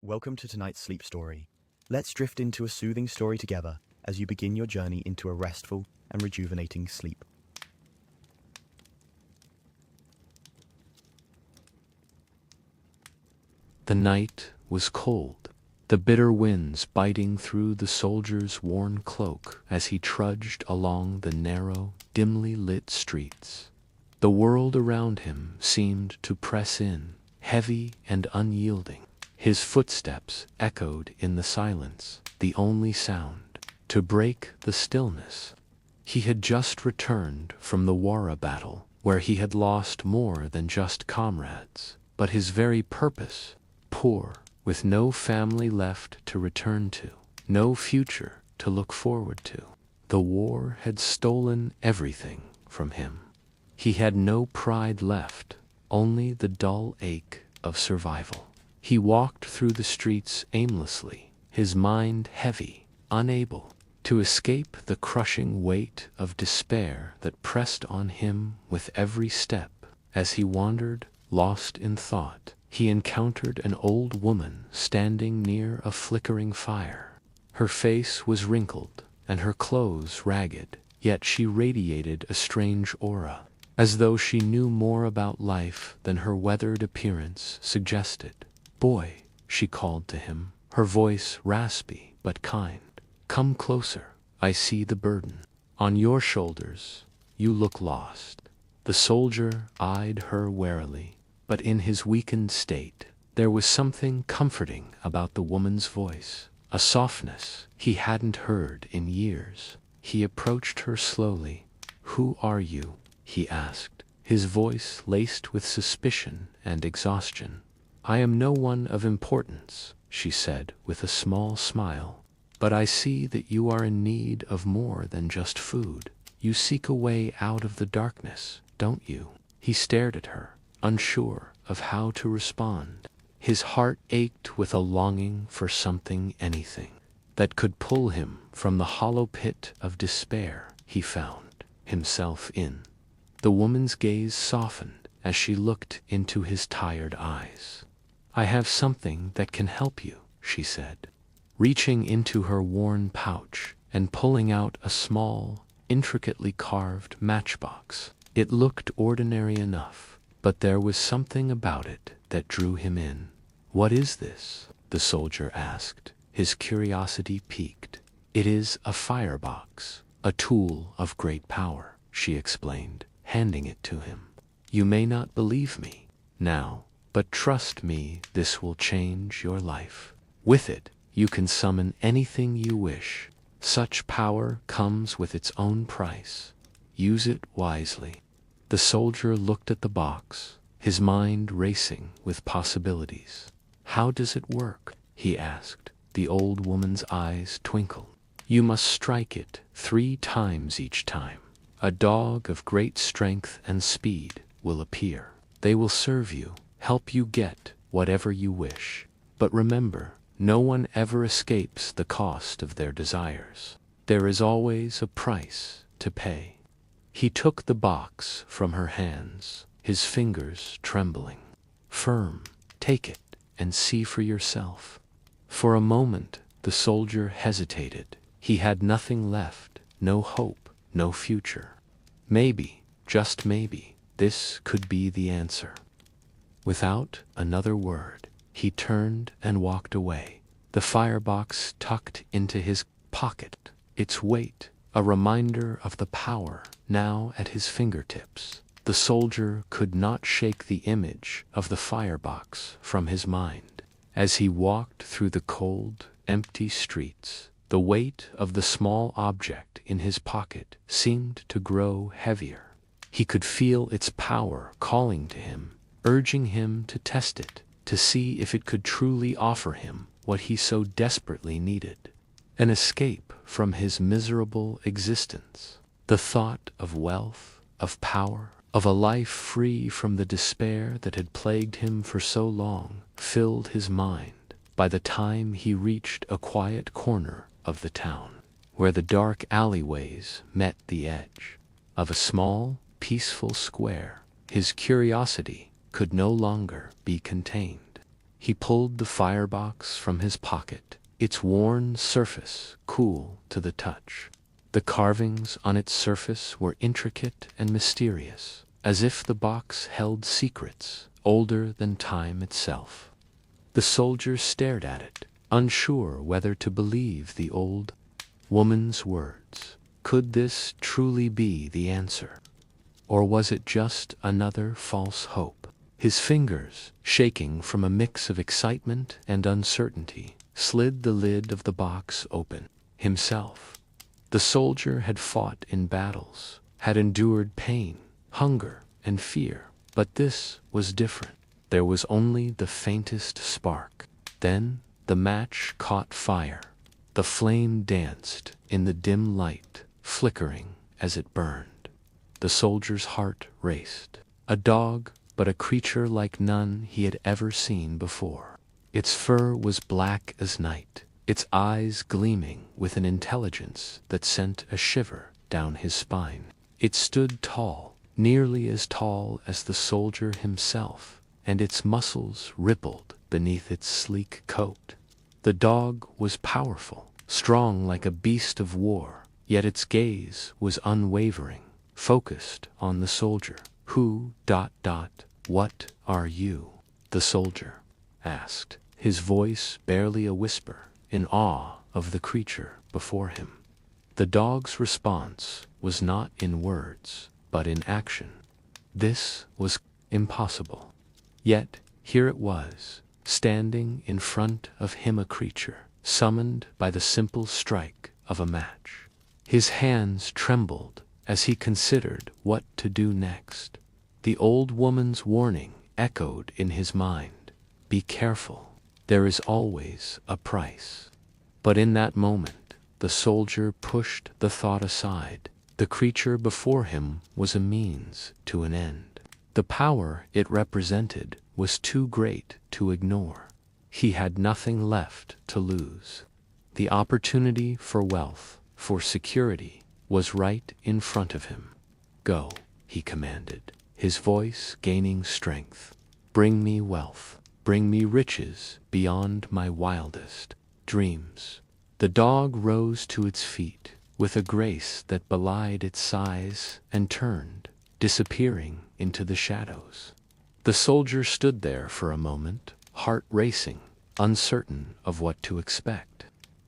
Welcome to tonight's sleep story. Let's drift into a soothing story together as you begin your journey into a restful and rejuvenating sleep. The night was cold, the bitter winds biting through the soldier's worn cloak as he trudged along the narrow, dimly lit streets. The world around him seemed to press in, heavy and unyielding. His footsteps echoed in the silence, the only sound to break the stillness. He had just returned from the Wara battle, where he had lost more than just comrades, but his very purpose. Poor, with no family left to return to, no future to look forward to. The war had stolen everything from him. He had no pride left, only the dull ache of survival. He walked through the streets aimlessly, his mind heavy, unable to escape the crushing weight of despair that pressed on him with every step. As he wandered, lost in thought, he encountered an old woman standing near a flickering fire. Her face was wrinkled and her clothes ragged, yet she radiated a strange aura, as though she knew more about life than her weathered appearance suggested. "Boy," she called to him, her voice raspy but kind. "Come closer, I see the burden on your shoulders. You look lost." The soldier eyed her warily, but in his weakened state, there was something comforting about the woman's voice, a softness he hadn't heard in years. He approached her slowly. "Who are you?" he asked, his voice laced with suspicion and exhaustion. "I am no one of importance," she said with a small smile, "but I see that you are in need of more than just food. You seek a way out of the darkness, don't you?" He stared at her, unsure of how to respond. His heart ached with a longing for something, anything, that could pull him from the hollow pit of despair he found himself in. The woman's gaze softened as she looked into his tired eyes. "I have something that can help you," she said, reaching into her worn pouch and pulling out a small, intricately carved matchbox. It looked ordinary enough, but there was something about it that drew him in. "What is this?" the soldier asked, his curiosity piqued. "It is a firebox, a tool of great power," she explained, handing it to him. "You may not believe me now, but trust me, this will change your life. With it, you can summon anything you wish. Such power comes with its own price. Use it wisely." The soldier looked at the box, his mind racing with possibilities. "How does it work?" he asked. The old woman's eyes twinkled. "You must strike it 3 times each time. A dog of great strength and speed will appear. They will serve you, help you get whatever you wish. But remember, no one ever escapes the cost of their desires. There is always a price to pay." He took the box from her hands, his fingers trembling. "Firm, take it and see for yourself." For a moment, the soldier hesitated. He had nothing left, no hope, no future. Maybe, just maybe, this could be the answer. Without another word, he turned and walked away, the firebox tucked into his pocket, its weight a reminder of the power now at his fingertips. The soldier could not shake the image of the firebox from his mind. As he walked through the cold, empty streets, the weight of the small object in his pocket seemed to grow heavier. He could feel its power calling to him, urging him to test it, to see if it could truly offer him what he so desperately needed. An escape from his miserable existence. The thought of wealth, of power, of a life free from the despair that had plagued him for so long, filled his mind. By the time he reached a quiet corner of the town, where the dark alleyways met the edge of a small, peaceful square, his curiosity could no longer be contained. He pulled the firebox from his pocket, its worn surface cool to the touch. The carvings on its surface were intricate and mysterious, as if the box held secrets older than time itself. The soldier stared at it, unsure whether to believe the old woman's words. Could this truly be the answer? Or was it just another false hope? His fingers, shaking from a mix of excitement and uncertainty, slid the lid of the box open. Himself. The soldier had fought in battles, had endured pain, hunger, and fear, but this was different. There was only the faintest spark. Then the match caught fire. The flame danced in the dim light, flickering as it burned. The soldier's heart raced. A dog, but a creature like none he had ever seen before. Its fur was black as night, its eyes gleaming with an intelligence that sent a shiver down his spine. It stood tall, nearly as tall as the soldier himself, and its muscles rippled beneath its sleek coat. The dog was powerful, strong like a beast of war, yet its gaze was unwavering, focused on the soldier. What are you? The soldier asked, his voice barely a whisper, in awe of the creature before him. The dog's response was not in words, but in action. This was impossible. Yet here it was, standing in front of him, a creature, summoned by the simple strike of a match. His hands trembled as he considered what to do next. The old woman's warning echoed in his mind. Be careful. There is always a price. But in that moment, the soldier pushed the thought aside. The creature before him was a means to an end. The power it represented was too great to ignore. He had nothing left to lose. The opportunity for wealth, for security, was right in front of him. Go, he commanded, his voice gaining strength. Bring me wealth. Bring me riches beyond my wildest dreams. The dog rose to its feet with a grace that belied its size and turned, disappearing into the shadows. The soldier stood there for a moment, heart racing, uncertain of what to expect.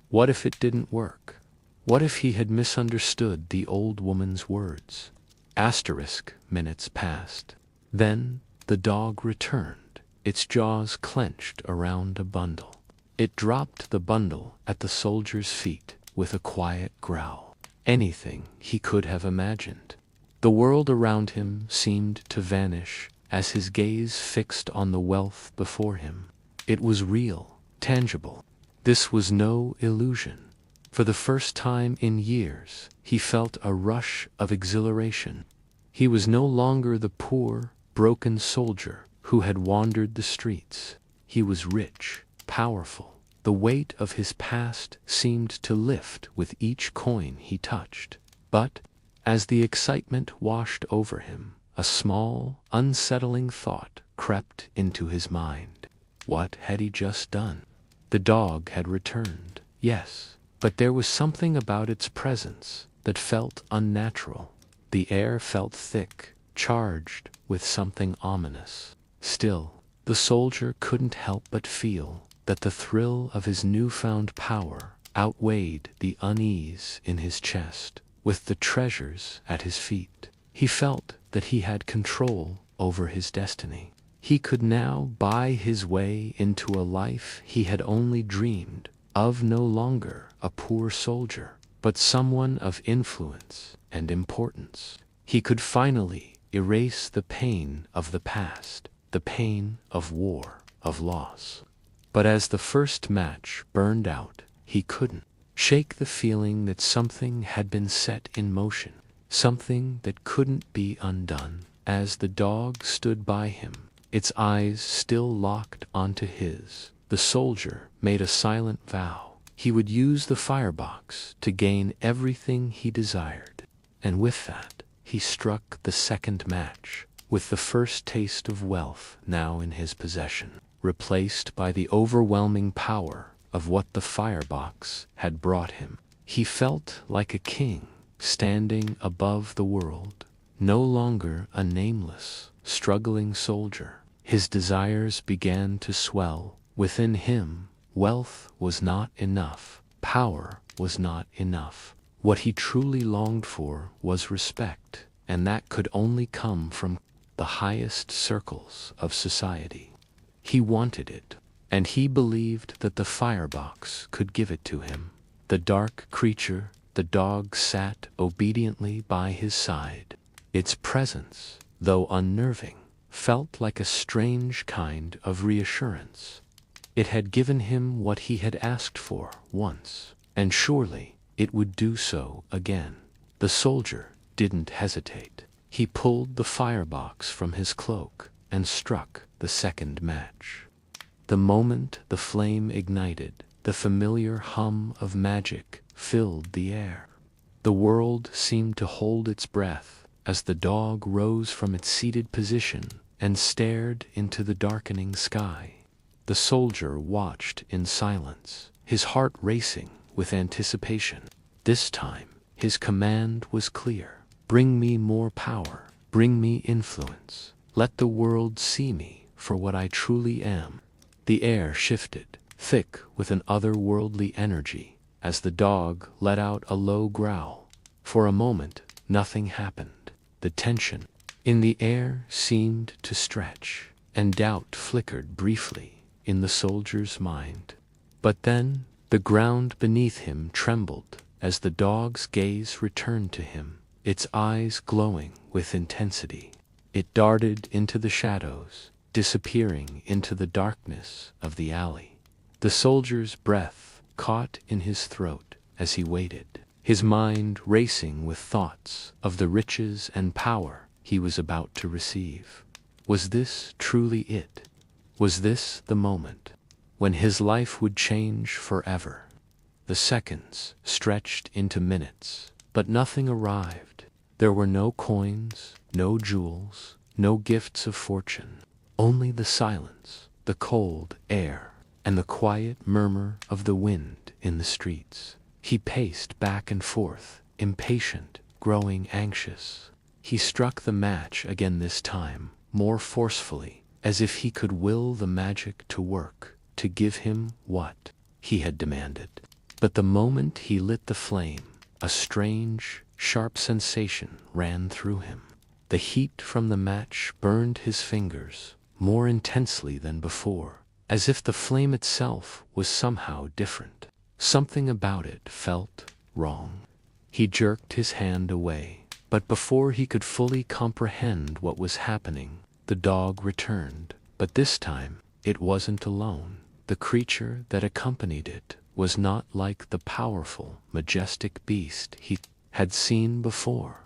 What if it didn't work? What if he had misunderstood the old woman's words? Minutes passed. Then the dog returned, its jaws clenched around a bundle. It dropped the bundle at the soldier's feet with a quiet growl. Anything he could have imagined. The world around him seemed to vanish as his gaze fixed on the wealth before him. It was real, tangible. This was no illusion. For the first time in years, he felt a rush of exhilaration. He was no longer the poor, broken soldier who had wandered the streets. He was rich, powerful. The weight of his past seemed to lift with each coin he touched. But, as the excitement washed over him, a small, unsettling thought crept into his mind. What had he just done? The dog had returned, yes, but there was something about its presence that felt unnatural. The air felt thick, charged with something ominous. Still, the soldier couldn't help but feel that the thrill of his newfound power outweighed the unease in his chest. With the treasures at his feet, he felt that he had control over his destiny. He could now buy his way into a life he had only dreamed of, no longer a poor soldier, but someone of influence and importance. He could finally erase the pain of the past, the pain of war, of loss. But as the first match burned out, he couldn't shake the feeling that something had been set in motion, something that couldn't be undone. As the dog stood by him, its eyes still locked onto his, the soldier made a silent vow. He would use the firebox to gain everything he desired. And with that, he struck the second match, with the first taste of wealth now in his possession. replaced by the overwhelming power of what the firebox had brought him. He felt like a king, standing above the world, no longer a nameless, struggling soldier. His desires began to swell within him. Wealth was not enough. Power was not enough. What he truly longed for was respect, and that could only come from the highest circles of society. He wanted it, and he believed that the firebox could give it to him. The dark creature, the dog, sat obediently by his side. Its presence, though unnerving, felt like a strange kind of reassurance. It had given him what he had asked for once, and surely it would do so again. The soldier didn't hesitate. He pulled the firebox from his cloak and struck the second match. The moment the flame ignited, the familiar hum of magic filled the air. The world seemed to hold its breath as the dog rose from its seated position and stared into the darkening sky. The soldier watched in silence, his heart racing with anticipation. This time, his command was clear. Bring me more power. Bring me influence. Let the world see me for what I truly am. The air shifted, thick with an otherworldly energy, as the dog let out a low growl. For a moment, nothing happened. The tension in the air seemed to stretch, and doubt flickered briefly in the soldier's mind. But then, the ground beneath him trembled as the dog's gaze returned to him, its eyes glowing with intensity. It darted into the shadows, disappearing into the darkness of the alley. The soldier's breath caught in his throat as he waited, his mind racing with thoughts of the riches and power he was about to receive. Was this truly it? Was this the moment when his life would change forever? The seconds stretched into minutes, but nothing arrived. There were no coins, no jewels, no gifts of fortune, only the silence, the cold air, and the quiet murmur of the wind in the streets. He paced back and forth, impatient, growing anxious. He struck the match again, this time, more forcefully, as if he could will the magic to work, to give him what he had demanded. But the moment he lit the flame, a strange, sharp sensation ran through him. The heat from the match burned his fingers more intensely than before, as if the flame itself was somehow different. Something about it felt wrong. He jerked his hand away, but before he could fully comprehend what was happening, the dog returned. But this time, it wasn't alone. The creature that accompanied it was not like the powerful, majestic beast he had seen before.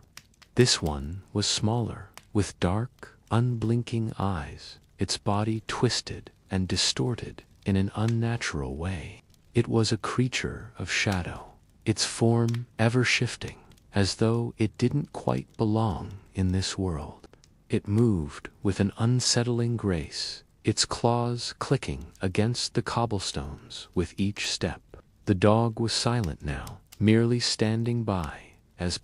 This one was smaller, with dark, unblinking eyes, its body twisted and distorted in an unnatural way. It was a creature of shadow, its form ever shifting, as though it didn't quite belong in this world. It moved with an unsettling grace, its claws clicking against the cobblestones with each step. The dog was silent now, merely standing by as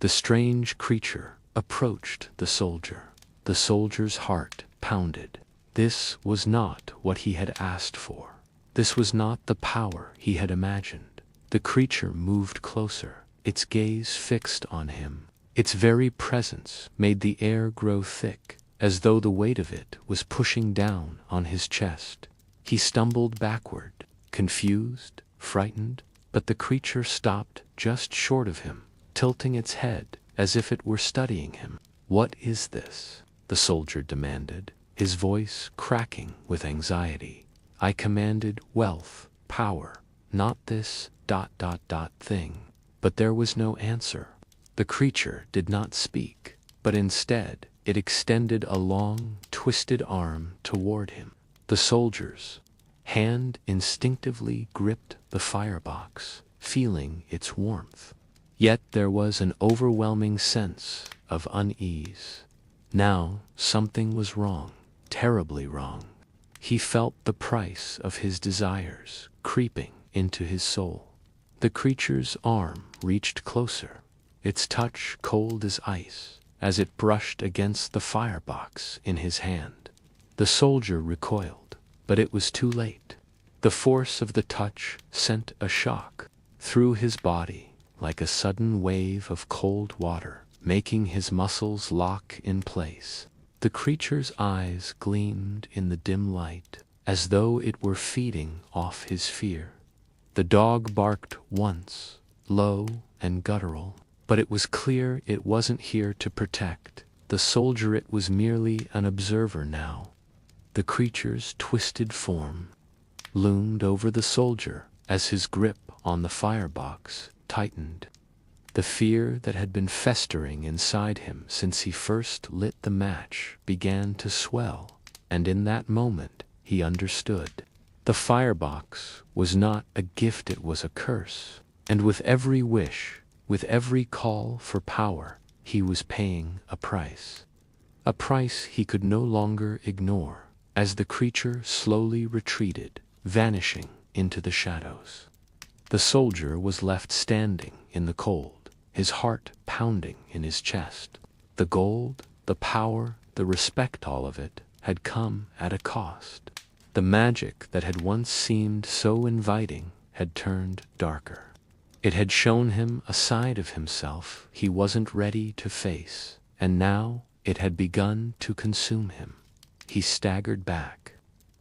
the strange creature approached the soldier. The soldier's heart pounded. This was not what he had asked for. This was not the power he had imagined. The creature moved closer, its gaze fixed on him. Its very presence made the air grow thick, as though the weight of it was pushing down on his chest. He stumbled backward, confused, frightened, but the creature stopped just short of him, tilting its head as if it were studying him. "What is this?" the soldier demanded, his voice cracking with anxiety. "I commanded wealth, power, not this ... thing." But there was no answer. The creature did not speak, but instead it extended a long, twisted arm toward him. The soldier's hand instinctively gripped the firebox, feeling its warmth. Yet there was an overwhelming sense of unease. Now something was wrong, terribly wrong. he felt the price of his desires creeping into his soul. The creature's arm reached closer, its touch cold as ice, as it brushed against the firebox in his hand. The soldier recoiled, but it was too late. The force of the touch sent a shock through his body like a sudden wave of cold water, making his muscles lock in place. The creature's eyes gleamed in the dim light, as though it were feeding off his fear. The dog barked once, low and guttural, but it was clear it wasn't here to protect the soldier. It was merely an observer now. The creature's twisted form loomed over the soldier as his grip on the firebox tightened. The fear that had been festering inside him since he first lit the match began to swell, and in that moment he understood. The firebox was not a gift, it was a curse, and with every wish, with every call for power, he was paying a price. A price he could no longer ignore, as the creature slowly retreated, vanishing into the shadows. The soldier was left standing in the cold, his heart pounding in his chest. The gold, the power, the respect, all of it had come at a cost. The magic that had once seemed so inviting had turned darker. It had shown him a side of himself he wasn't ready to face, and now it had begun to consume him. He staggered back,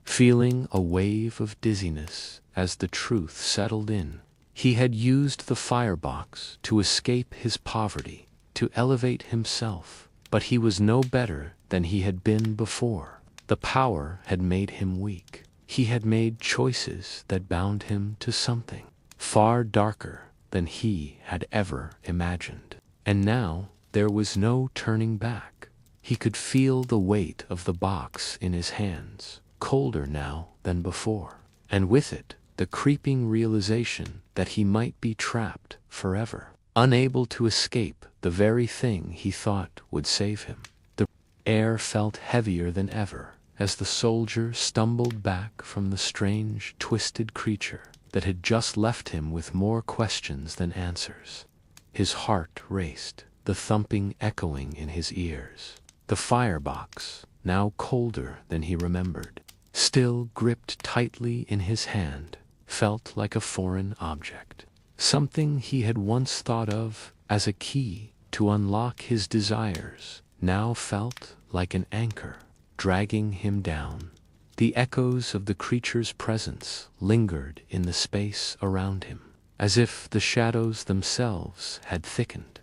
feeling a wave of dizziness as the truth settled in. He had used the firebox to escape his poverty, to elevate himself, but he was no better than he had been before. The power had made him weak. He had made choices that bound him to something far darker than he had ever imagined. And now there was no turning back. He could feel the weight of the box in his hands, colder now than before, and with it the creeping realization that he might be trapped forever, unable to escape the very thing he thought would save him. The air felt heavier than ever as the soldier stumbled back from the strange, twisted creature that had just left him with more questions than answers. His heart raced, the thumping echoing in his ears. The firebox, now colder than he remembered, still gripped tightly in his hand, felt like a foreign object. Something he had once thought of as a key to unlock his desires now felt like an anchor, dragging him down. The echoes of the creature's presence lingered in the space around him, as if the shadows themselves had thickened.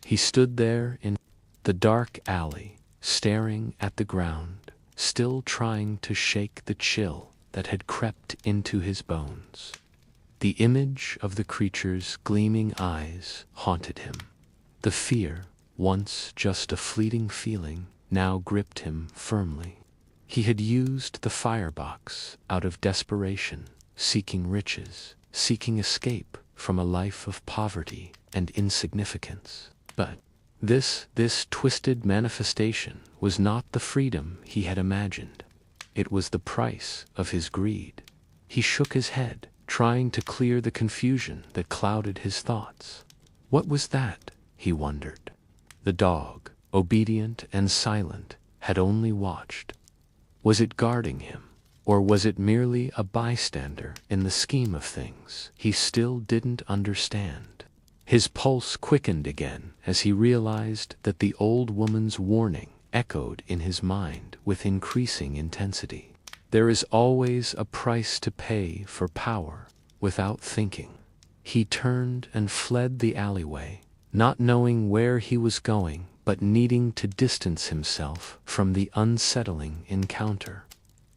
He stood there in the dark alley, staring at the ground, still trying to shake the chill that had crept into his bones. The image of the creature's gleaming eyes haunted him. The fear, once just a fleeting feeling, now gripped him firmly. He had used the firebox out of desperation, seeking riches, seeking escape from a life of poverty and insignificance. But this twisted manifestation was not the freedom he had imagined. It was the price of his greed. He shook his head, trying to clear the confusion that clouded his thoughts. What was that? He wondered. The dog, obedient and silent, had only watched. Was it guarding him, or was it merely a bystander in the scheme of things he still didn't understand? His pulse quickened again as he realized that the old woman's warning echoed in his mind with increasing intensity. There is always a price to pay for power without thinking. He turned and fled the alleyway, not knowing where he was going, but needing to distance himself from the unsettling encounter.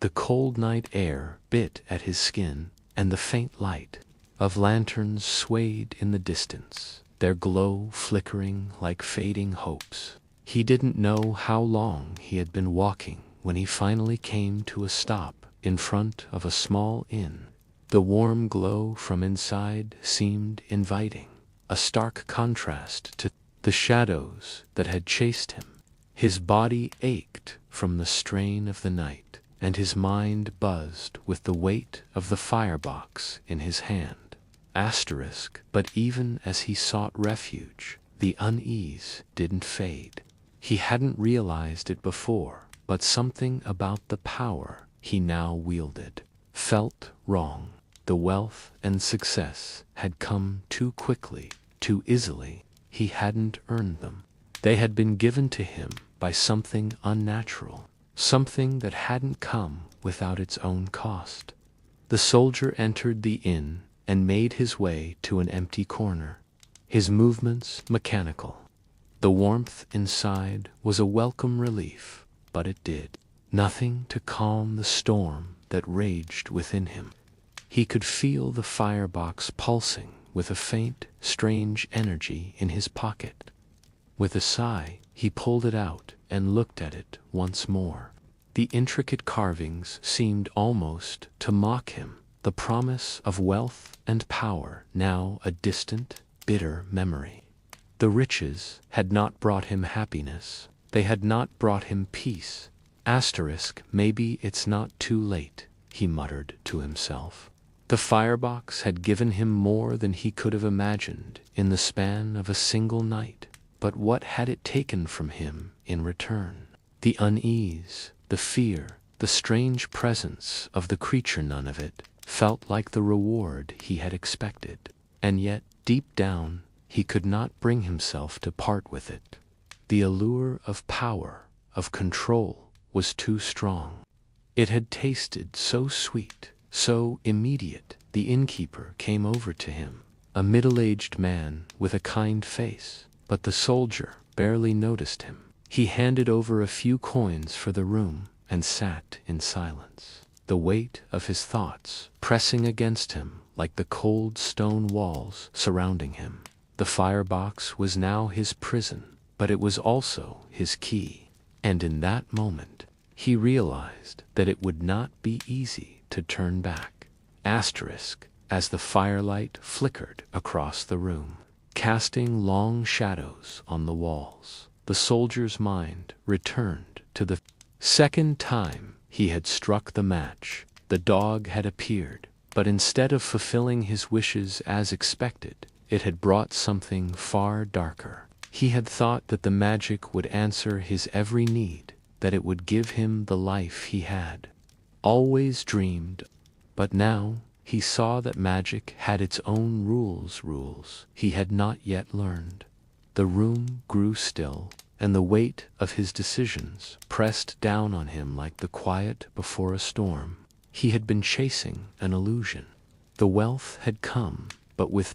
The cold night air bit at his skin, and the faint light of lanterns swayed in the distance, their glow flickering like fading hopes. He didn't know how long he had been walking when he finally came to a stop in front of a small inn. The warm glow from inside seemed inviting, a stark contrast to the shadows that had chased him. His body ached from the strain of the night, and his mind buzzed with the weight of the firebox in his hand. But even as he sought refuge, the unease didn't fade. He hadn't realized it before, but something about the power he now wielded felt wrong. The wealth and success had come too quickly, too easily. He hadn't earned them. They had been given to him by something unnatural, something that hadn't come without its own cost. The soldier entered the inn and made his way to an empty corner, his movements mechanical. The warmth inside was a welcome relief, but it did nothing to calm the storm that raged within him. He could feel the firebox pulsing with a faint, strange energy in his pocket. With a sigh, he pulled it out and looked at it once more. The intricate carvings seemed almost to mock him, the promise of wealth and power now a distant, bitter memory. The riches had not brought him happiness. They had not brought him peace. Maybe it's not too late, he muttered to himself. The firebox had given him more than he could have imagined in the span of a single night, but what had it taken from him in return? The unease, the fear, the strange presence of the creature. None of it felt like the reward he had expected, and yet, deep down, he could not bring himself to part with it. The allure of power, of control, was too strong. It had tasted so sweet, so immediate. The innkeeper came over to him, a middle-aged man with a kind face, but the soldier barely noticed him. He handed over a few coins for the room and sat in silence, the weight of his thoughts pressing against him like the cold stone walls surrounding him. The firebox was now his prison, but it was also his key, and in that moment he realized that it would not be easy to turn back. As the firelight flickered across the room, casting long shadows on the walls, the soldier's mind returned to the second time he had struck the match. The dog had appeared, but instead of fulfilling his wishes as expected, it had brought something far darker. He had thought that the magic would answer his every need, that it would give him the life he had always dreamed, but now he saw that magic had its own rules he had not yet learned. The room grew still, and the weight of his decisions pressed down on him like the quiet before a storm. He had been chasing an illusion. The wealth had come, but with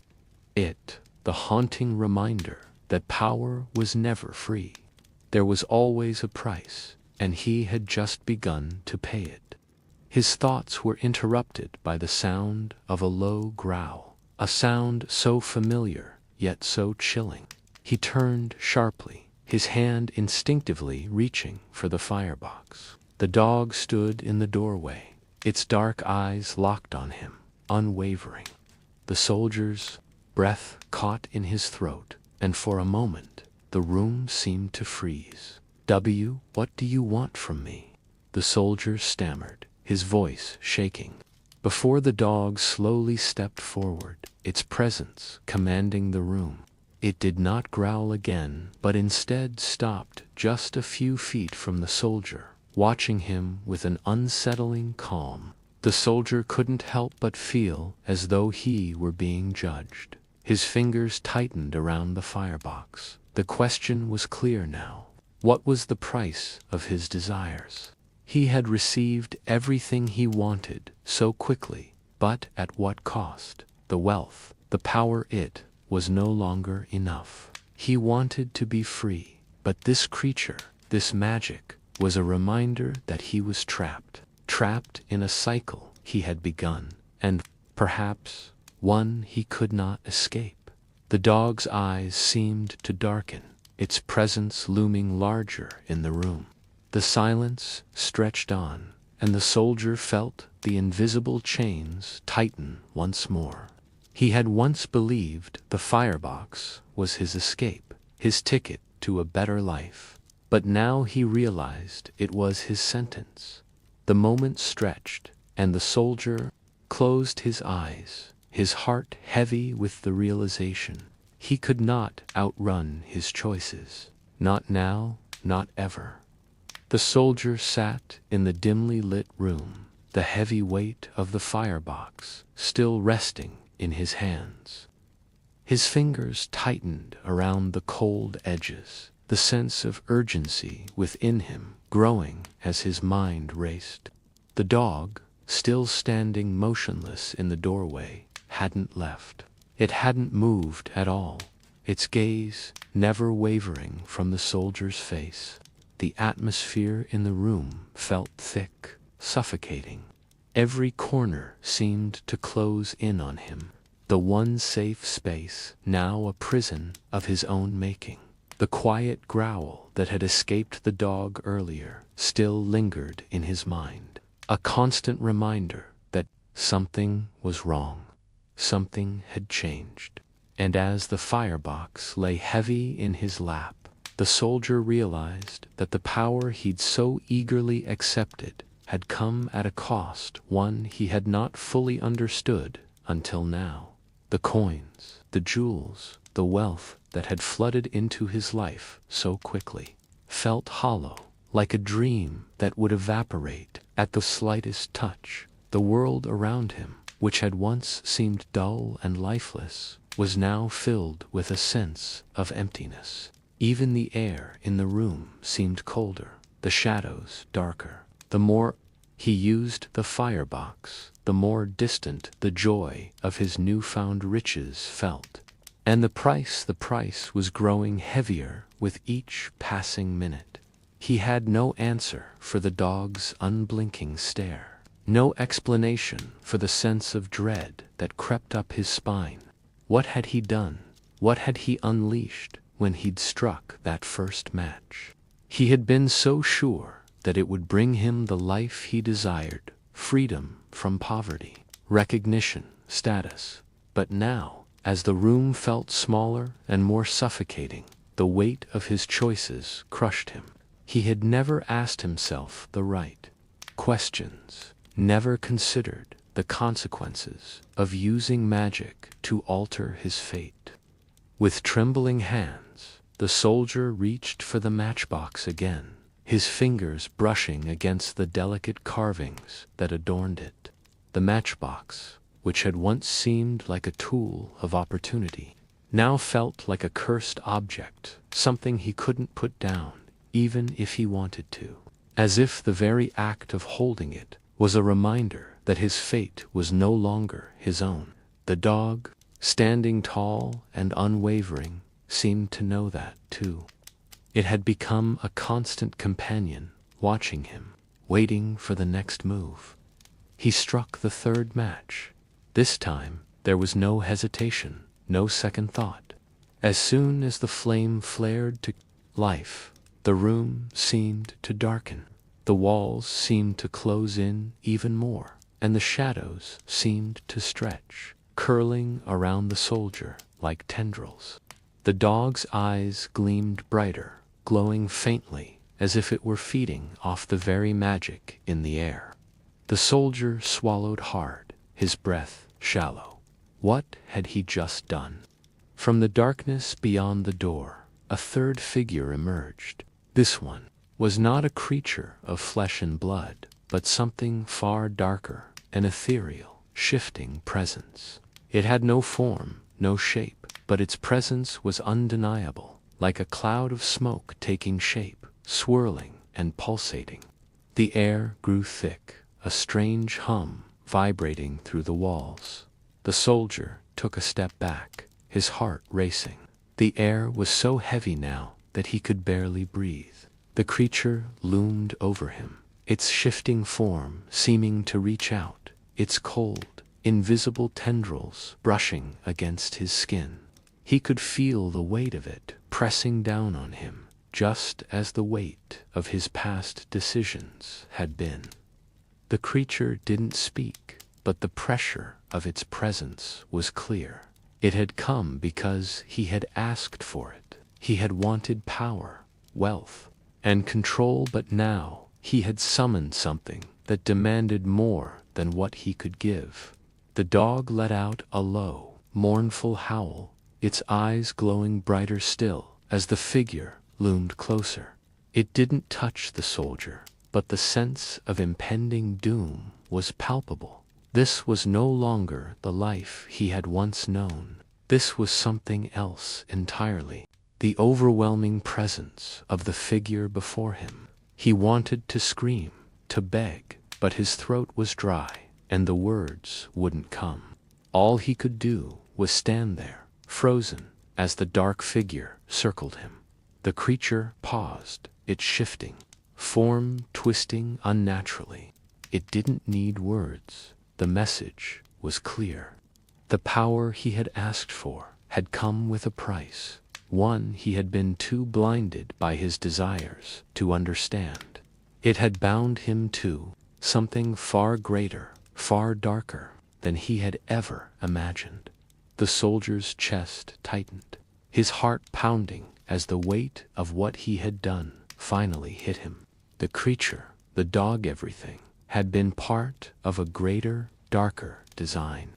it, the haunting reminder that power was never free. There was always a price, and he had just begun to pay it. His thoughts were interrupted by the sound of a low growl, a sound so familiar, yet so chilling. He turned sharply, his hand instinctively reaching for the firebox. The dog stood in the doorway, its dark eyes locked on him, unwavering. The soldier's breath caught in his throat, and for a moment the room seemed to freeze. What do you want from me?" the soldier stammered, his voice shaking. Before the dog slowly stepped forward, its presence commanding the room. It did not growl again, but instead stopped just a few feet from the soldier, watching him with an unsettling calm. The soldier couldn't help but feel as though he were being judged. His fingers tightened around the firebox. The question was clear now. What was the price of his desires? He had received everything he wanted so quickly, but at what cost? The wealth, the power, it was no longer enough. He wanted to be free, but this creature, this magic, was a reminder that he was trapped in a cycle he had begun, and perhaps one he could not escape. The dog's eyes seemed to darken, its presence looming larger in the room. The silence stretched on, and the soldier felt the invisible chains tighten once more. He had once believed the firebox was his escape, his ticket to a better life, but now he realized it was his sentence. The moment stretched, and the soldier closed his eyes, his heart heavy with the realization he could not outrun his choices. Not now, not ever. The soldier sat in the dimly lit room, the heavy weight of the firebox still resting in his hands. His fingers tightened around the cold edges, the sense of urgency within him growing as his mind raced. The dog, still standing motionless in the doorway, hadn't left. It hadn't moved at all, its gaze never wavering from the soldier's face. The atmosphere in the room felt thick, suffocating. Every corner seemed to close in on him, the one safe space now a prison of his own making. The quiet growl that had escaped the dog earlier still lingered in his mind, a constant reminder that something was wrong, something had changed. And as the firebox lay heavy in his lap, the soldier realized that the power he'd so eagerly accepted had come at a cost, one he had not fully understood until now. The coins, the jewels, the wealth that had flooded into his life so quickly felt hollow, like a dream that would evaporate at the slightest touch. The world around him, which had once seemed dull and lifeless, was now filled with a sense of emptiness. Even the air in the room seemed colder, the shadows darker. The more he used the firebox, the more distant the joy of his newfound riches felt. And the price was growing heavier with each passing minute. He had no answer for the dog's unblinking stare, no explanation for the sense of dread that crept up his spine. What had he done? What had he unleashed when he'd struck that first match? He had been so sure that it would bring him the life he desired, freedom from poverty, recognition, status. But now, as the room felt smaller and more suffocating, the weight of his choices crushed him. He had never asked himself the right questions, never considered the consequences of using magic to alter his fate. With trembling hands, the soldier reached for the matchbox again, his fingers brushing against the delicate carvings that adorned it. The matchbox, which had once seemed like a tool of opportunity, now felt like a cursed object, something he couldn't put down, even if he wanted to. As if the very act of holding it was a reminder that his fate was no longer his own. The dog, standing tall and unwavering, seemed to know that, too. It had become a constant companion, watching him, waiting for the next move. He struck the third match. This time, there was no hesitation, no second thought. As soon as the flame flared to life, the room seemed to darken. The walls seemed to close in even more, and the shadows seemed to stretch, curling around the soldier like tendrils. The dog's eyes gleamed brighter, glowing faintly as if it were feeding off the very magic in the air. The soldier swallowed hard, his breath shallow. What had he just done? From the darkness beyond the door, a third figure emerged. This one was not a creature of flesh and blood, but something far darker, an ethereal, shifting presence. It had no form, no shape, but its presence was undeniable, like a cloud of smoke taking shape, swirling and pulsating. The air grew thick, a strange hum vibrating through the walls. The soldier took a step back, his heart racing. The air was so heavy now that he could barely breathe. The creature loomed over him, its shifting form seeming to reach out, its cold, invisible tendrils brushing against his skin. He could feel the weight of it pressing down on him, just as the weight of his past decisions had been. The creature didn't speak, but the pressure of its presence was clear. It had come because he had asked for it. He had wanted power, wealth, and control, but now he had summoned something that demanded more than what he could give. The dog let out a low, mournful howl, its eyes glowing brighter still as the figure loomed closer. It didn't touch the soldier, but the sense of impending doom was palpable. This was no longer the life he had once known. This was something else entirely. The overwhelming presence of the figure before him. He wanted to scream, to beg, but his throat was dry, and the words wouldn't come. All he could do was stand there, frozen, as the dark figure circled him. The creature paused, its shifting, form twisting unnaturally. It didn't need words. The message was clear. The power he had asked for had come with a price, one he had been too blinded by his desires to understand. It had bound him to something far greater, far darker than he had ever imagined. The soldier's chest tightened, his heart pounding as the weight of what he had done finally hit him. The creature, the dog everything, had been part of a greater, darker design.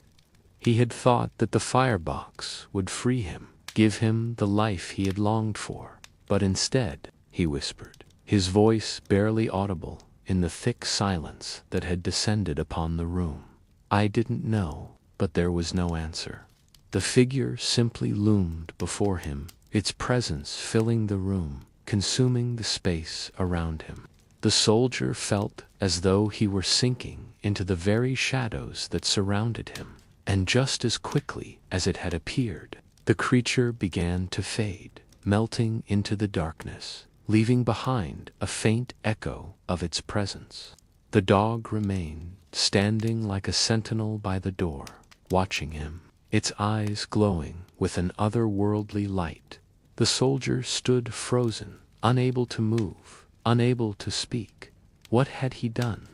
He had thought that the firebox would free him, give him the life he had longed for. But instead, he whispered, his voice barely audible in the thick silence that had descended upon the room. I didn't know, but there was no answer. The figure simply loomed before him, its presence filling the room, consuming the space around him. The soldier felt as though he were sinking into the very shadows that surrounded him, and just as quickly as it had appeared, the creature began to fade, melting into the darkness, leaving behind a faint echo of its presence. The dog remained, standing like a sentinel by the door, watching him, its eyes glowing with an otherworldly light. The soldier stood frozen, unable to move, unable to speak. What had he done?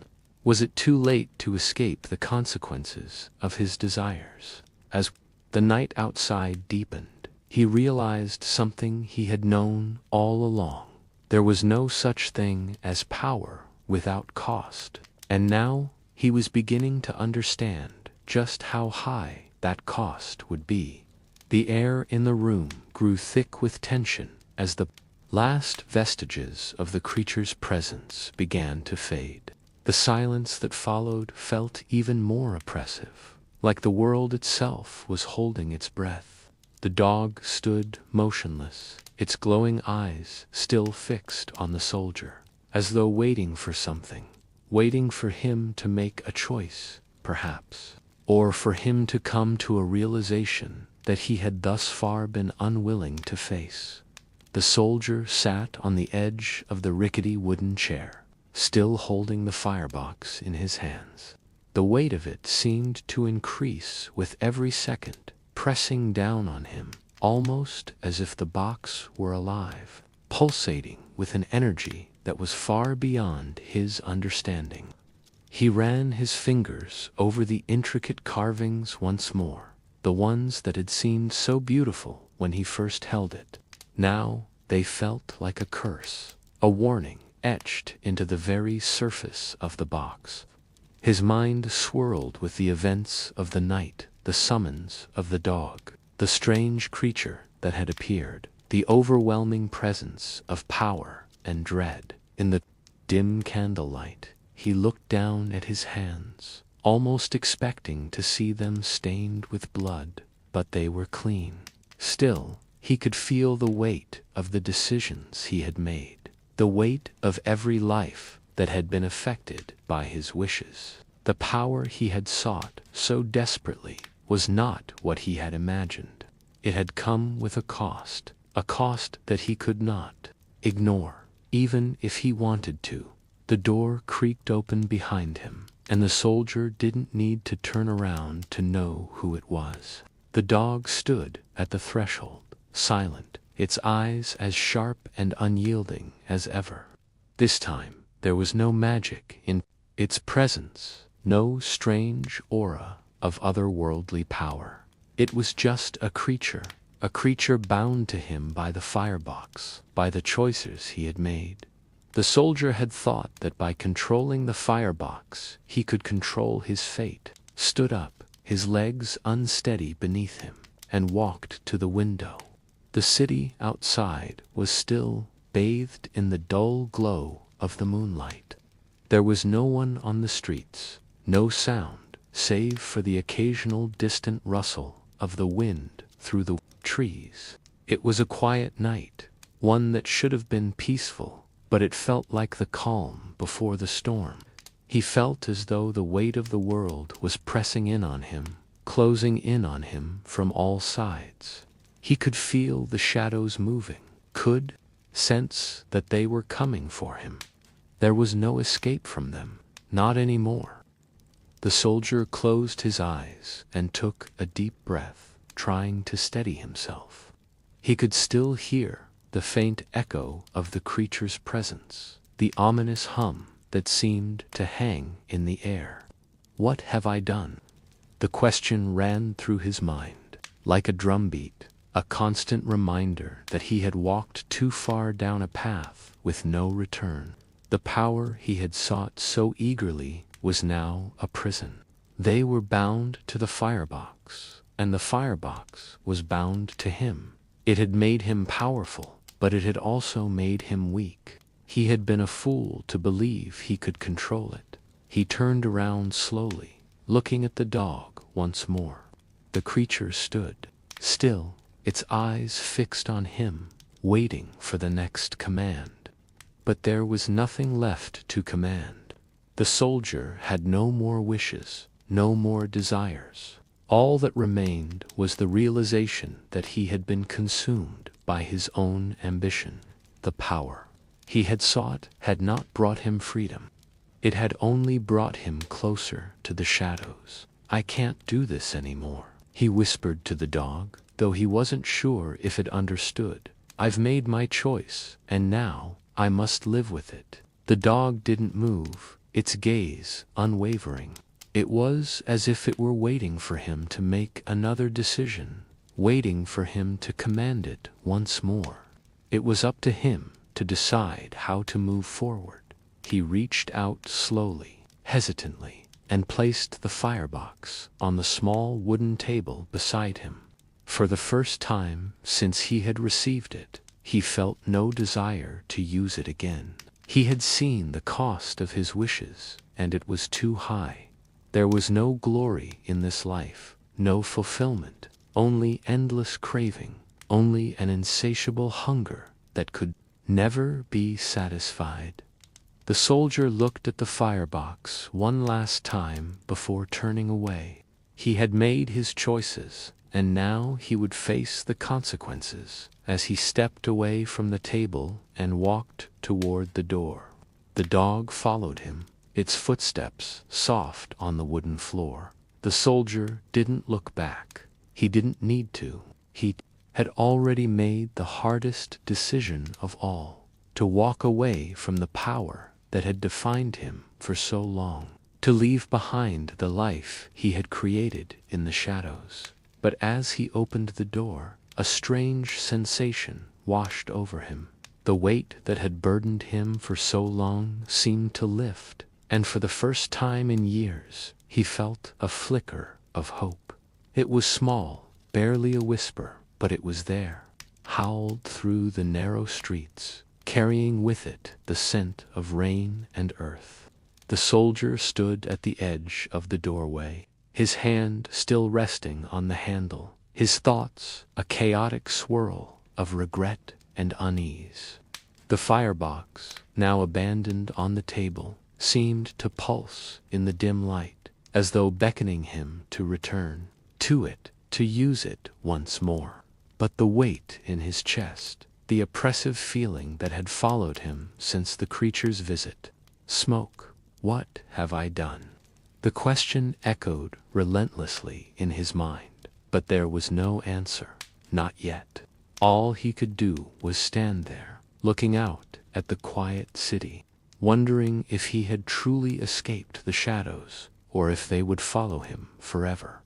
Was it too late to escape the consequences of his desires? As the night outside deepened, he realized something he had known all along. There was no such thing as power without cost. And now he was beginning to understand just how high that cost would be. The air in the room grew thick with tension as the last vestiges of the creature's presence began to fade. The silence that followed felt even more oppressive, like the world itself was holding its breath. The dog stood motionless, its glowing eyes still fixed on the soldier, as though waiting for something, waiting for him to make a choice, perhaps, or for him to come to a realization that he had thus far been unwilling to face. The soldier sat on the edge of the rickety wooden chair, still holding the firebox in his hands. The weight of it seemed to increase with every second, pressing down on him, almost as if the box were alive, pulsating with an energy that was far beyond his understanding. He ran his fingers over the intricate carvings once more, the ones that had seemed so beautiful when he first held it. Now they felt like a curse, a warning etched into the very surface of the box. His mind swirled with the events of the night, the summons of the dog, the strange creature that had appeared, the overwhelming presence of power and dread. In the dim candlelight, he looked down at his hands, almost expecting to see them stained with blood, but they were clean. Still, he could feel the weight of the decisions he had made, the weight of every life that had been affected by his wishes. The power he had sought so desperately was not what he had imagined. It had come with a cost that he could not ignore, even if he wanted to. The door creaked open behind him, and the soldier didn't need to turn around to know who it was. The dog stood at the threshold, silent, its eyes as sharp and unyielding as ever. This time, there was no magic in its presence, no strange aura of otherworldly power. It was just a creature bound to him by the firebox, by the choices he had made. The soldier had thought that by controlling the firebox, he could control his fate, stood up, his legs unsteady beneath him, and walked to the window. The city outside was still bathed in the dull glow of the moonlight. There was no one on the streets, no sound, save for the occasional distant rustle of the wind through the trees. It was a quiet night, one that should have been peaceful, but it felt like the calm before the storm. He felt as though the weight of the world was pressing in on him, closing in on him from all sides. He could feel the shadows moving, could sense that they were coming for him. There was no escape from them, not anymore. The soldier closed his eyes and took a deep breath, trying to steady himself. He could still hear the faint echo of the creature's presence, the ominous hum that seemed to hang in the air. What have I done? The question ran through his mind, like a drumbeat, a constant reminder that he had walked too far down a path with no return. The power he had sought so eagerly was now a prison. They were bound to the firebox, and the firebox was bound to him. It had made him powerful, but it had also made him weak. He had been a fool to believe he could control it. He turned around slowly, looking at the dog once more. The creature stood, still, its eyes fixed on him, waiting for the next command. But there was nothing left to command. The soldier had no more wishes, no more desires. All that remained was the realization that he had been consumed by his own ambition. The power he had sought had not brought him freedom. It had only brought him closer to the shadows. "I can't do this anymore," he whispered to the dog, though he wasn't sure if it understood. "I've made my choice, and now I must live with it." The dog didn't move, its gaze unwavering. It was as if it were waiting for him to make another decision, waiting for him to command it once more. It was up to him to decide how to move forward. He reached out slowly, hesitantly, and placed the firebox on the small wooden table beside him. For the first time since he had received it, he felt no desire to use it again. He had seen the cost of his wishes, and it was too high. There was no glory in this life, no fulfillment, only endless craving, only an insatiable hunger that could never be satisfied. The soldier looked at the firebox one last time before turning away. He had made his choices, and now he would face the consequences as he stepped away from the table and walked toward the door. The dog followed him, its footsteps soft on the wooden floor. The soldier didn't look back. He didn't need to. He had already made the hardest decision of all, to walk away from the power that had defined him for so long, to leave behind the life he had created in the shadows. But as he opened the door, a strange sensation washed over him. The weight that had burdened him for so long seemed to lift, and for the first time in years, he felt a flicker of hope. It was small, barely a whisper, but it was there, howled through the narrow streets, carrying with it the scent of rain and earth. The soldier stood at the edge of the doorway, his hand still resting on the handle, his thoughts a chaotic swirl of regret and unease. The firebox, now abandoned on the table, seemed to pulse in the dim light, as though beckoning him to return to it, to use it once more. But the weight in his chest, the oppressive feeling that had followed him since the creature's visit. Smoke, what have I done? The question echoed relentlessly in his mind, but there was no answer, not yet. All he could do was stand there, looking out at the quiet city, wondering if he had truly escaped the shadows, or if they would follow him forever.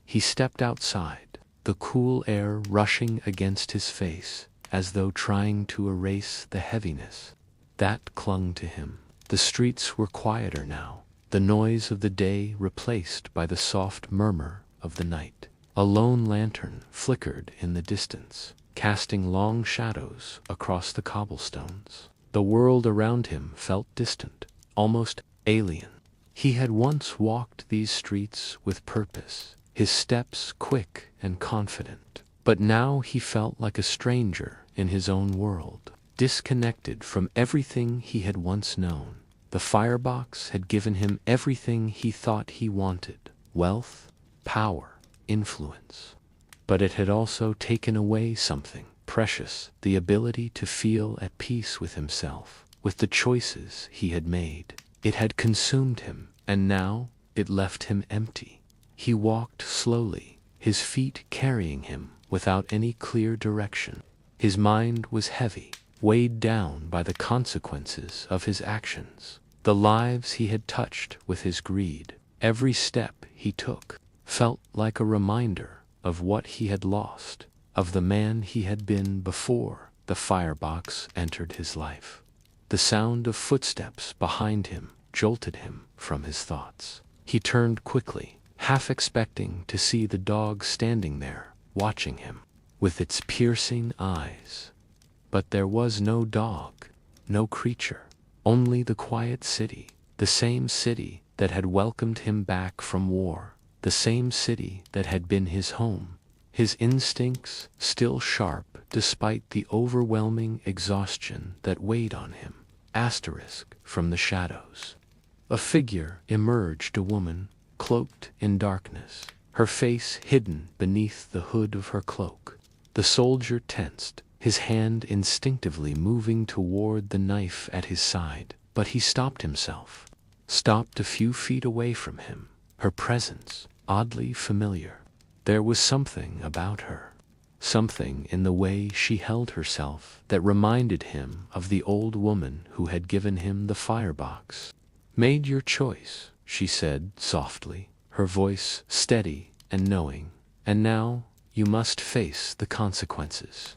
He stepped outside, the cool air rushing against his face, as though trying to erase the heaviness. That clung to him. The streets were quieter now, the noise of the day replaced by the soft murmur of the night. A lone lantern flickered in the distance, casting long shadows across the cobblestones. The world around him felt distant, almost alien. He had once walked these streets with purpose, his steps quick and confident. But now he felt like a stranger in his own world, disconnected from everything he had once known. The firebox had given him everything he thought he wanted: wealth, power, influence. But it had also taken away something precious, the ability to feel at peace with himself, with the choices he had made. It had consumed him, and now it left him empty. He walked slowly, his feet carrying him without any clear direction. His mind was heavy, weighed down by the consequences of his actions, the lives he had touched with his greed. Every step he took felt like a reminder of what he had lost, of the man he had been before the firebox entered his life. The sound of footsteps behind him jolted him from his thoughts. He turned quickly, half expecting to see the dog standing there, watching him, with its piercing eyes. But there was no dog, no creature, only the quiet city, the same city that had welcomed him back from war, the same city that had been his home. His instincts still sharp despite the overwhelming exhaustion that weighed on him. Asterisk from the shadows. A figure emerged, a woman, cloaked in darkness, her face hidden beneath the hood of her cloak. The soldier tensed, his hand instinctively moving toward the knife at his side, but he stopped himself, stopped a few feet away from him, her presence oddly familiar. There was something about her, something in the way she held herself that reminded him of the old woman who had given him the firebox. "Made your choice," she said softly, her voice steady and knowing, "and now you must face the consequences."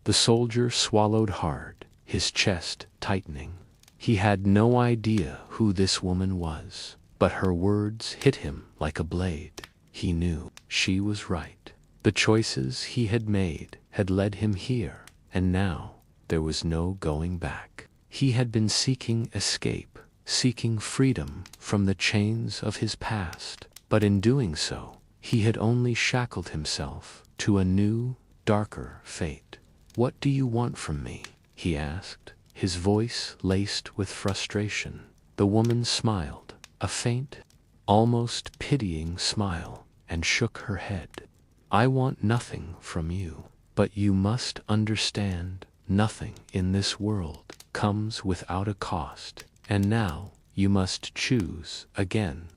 The soldier swallowed hard, his chest tightening. He had no idea who this woman was, but her words hit him like a blade. He knew she was right. The choices he had made had led him here, and now there was no going back. He had been seeking escape, seeking freedom from the chains of his past, but in doing so, he had only shackled himself to a new, darker fate. "What do you want from me?" he asked, his voice laced with frustration. The woman smiled, a faint, almost pitying smile, and shook her head. "I want nothing from you, but you must understand, nothing in this world comes without a cost, and now you must choose again."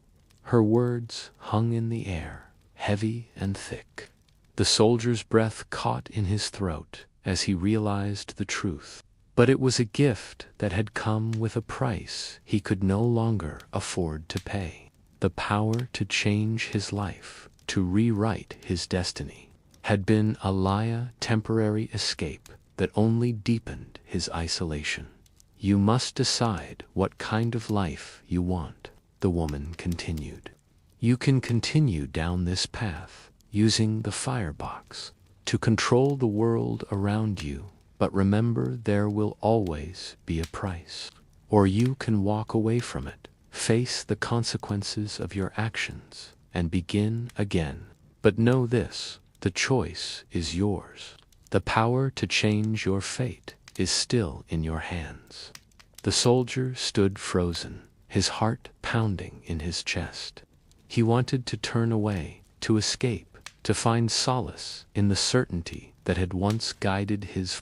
Her words hung in the air, heavy and thick. The soldier's breath caught in his throat as he realized the truth. But it was a gift that had come with a price he could no longer afford to pay. The power to change his life, to rewrite his destiny, had been a temporary escape that only deepened his isolation. "You must decide what kind of life you want," the woman continued. "You can continue down this path, using the firebox to control the world around you, but remember there will always be a price. Or you can walk away from it, face the consequences of your actions, and begin again. But know this, the choice is yours. The power to change your fate is still in your hands." The soldier stood frozen, his heart pounding in his chest. He wanted to turn away, to escape, to find solace in the certainty that had once guided his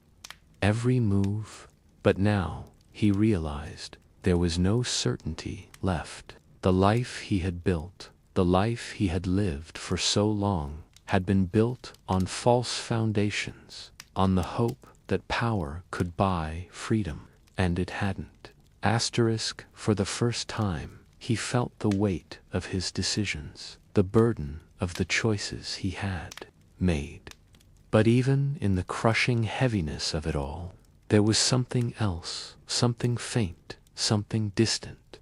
every move, but now he realized there was no certainty left. The life he had built, the life he had lived for so long, had been built on false foundations, on the hope that power could buy freedom, and it hadn't. For the first time, he felt the weight of his decisions, the burden of the choices he had made. But even in the crushing heaviness of it all, There was something else, something faint, something distant.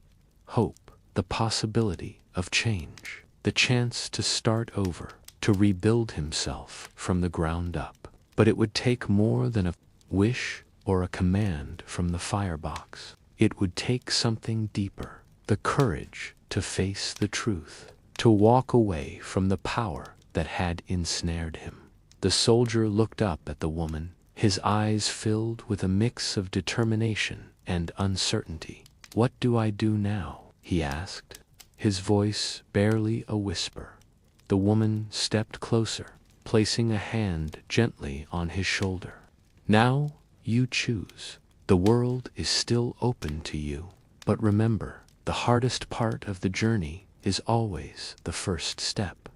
Hope, the possibility of change, the chance to start over, to rebuild himself from the ground up. But it would take more than a wish or a command from the firebox. It would take something deeper, the courage to face the truth, to walk away from the power that had ensnared him. The soldier looked up at the woman, his eyes filled with a mix of determination and uncertainty. "What do I do now?" he asked, his voice barely a whisper. The woman stepped closer, placing a hand gently on his shoulder. "Now you choose. The world is still open to you. But remember, the hardest part of the journey is always the first step."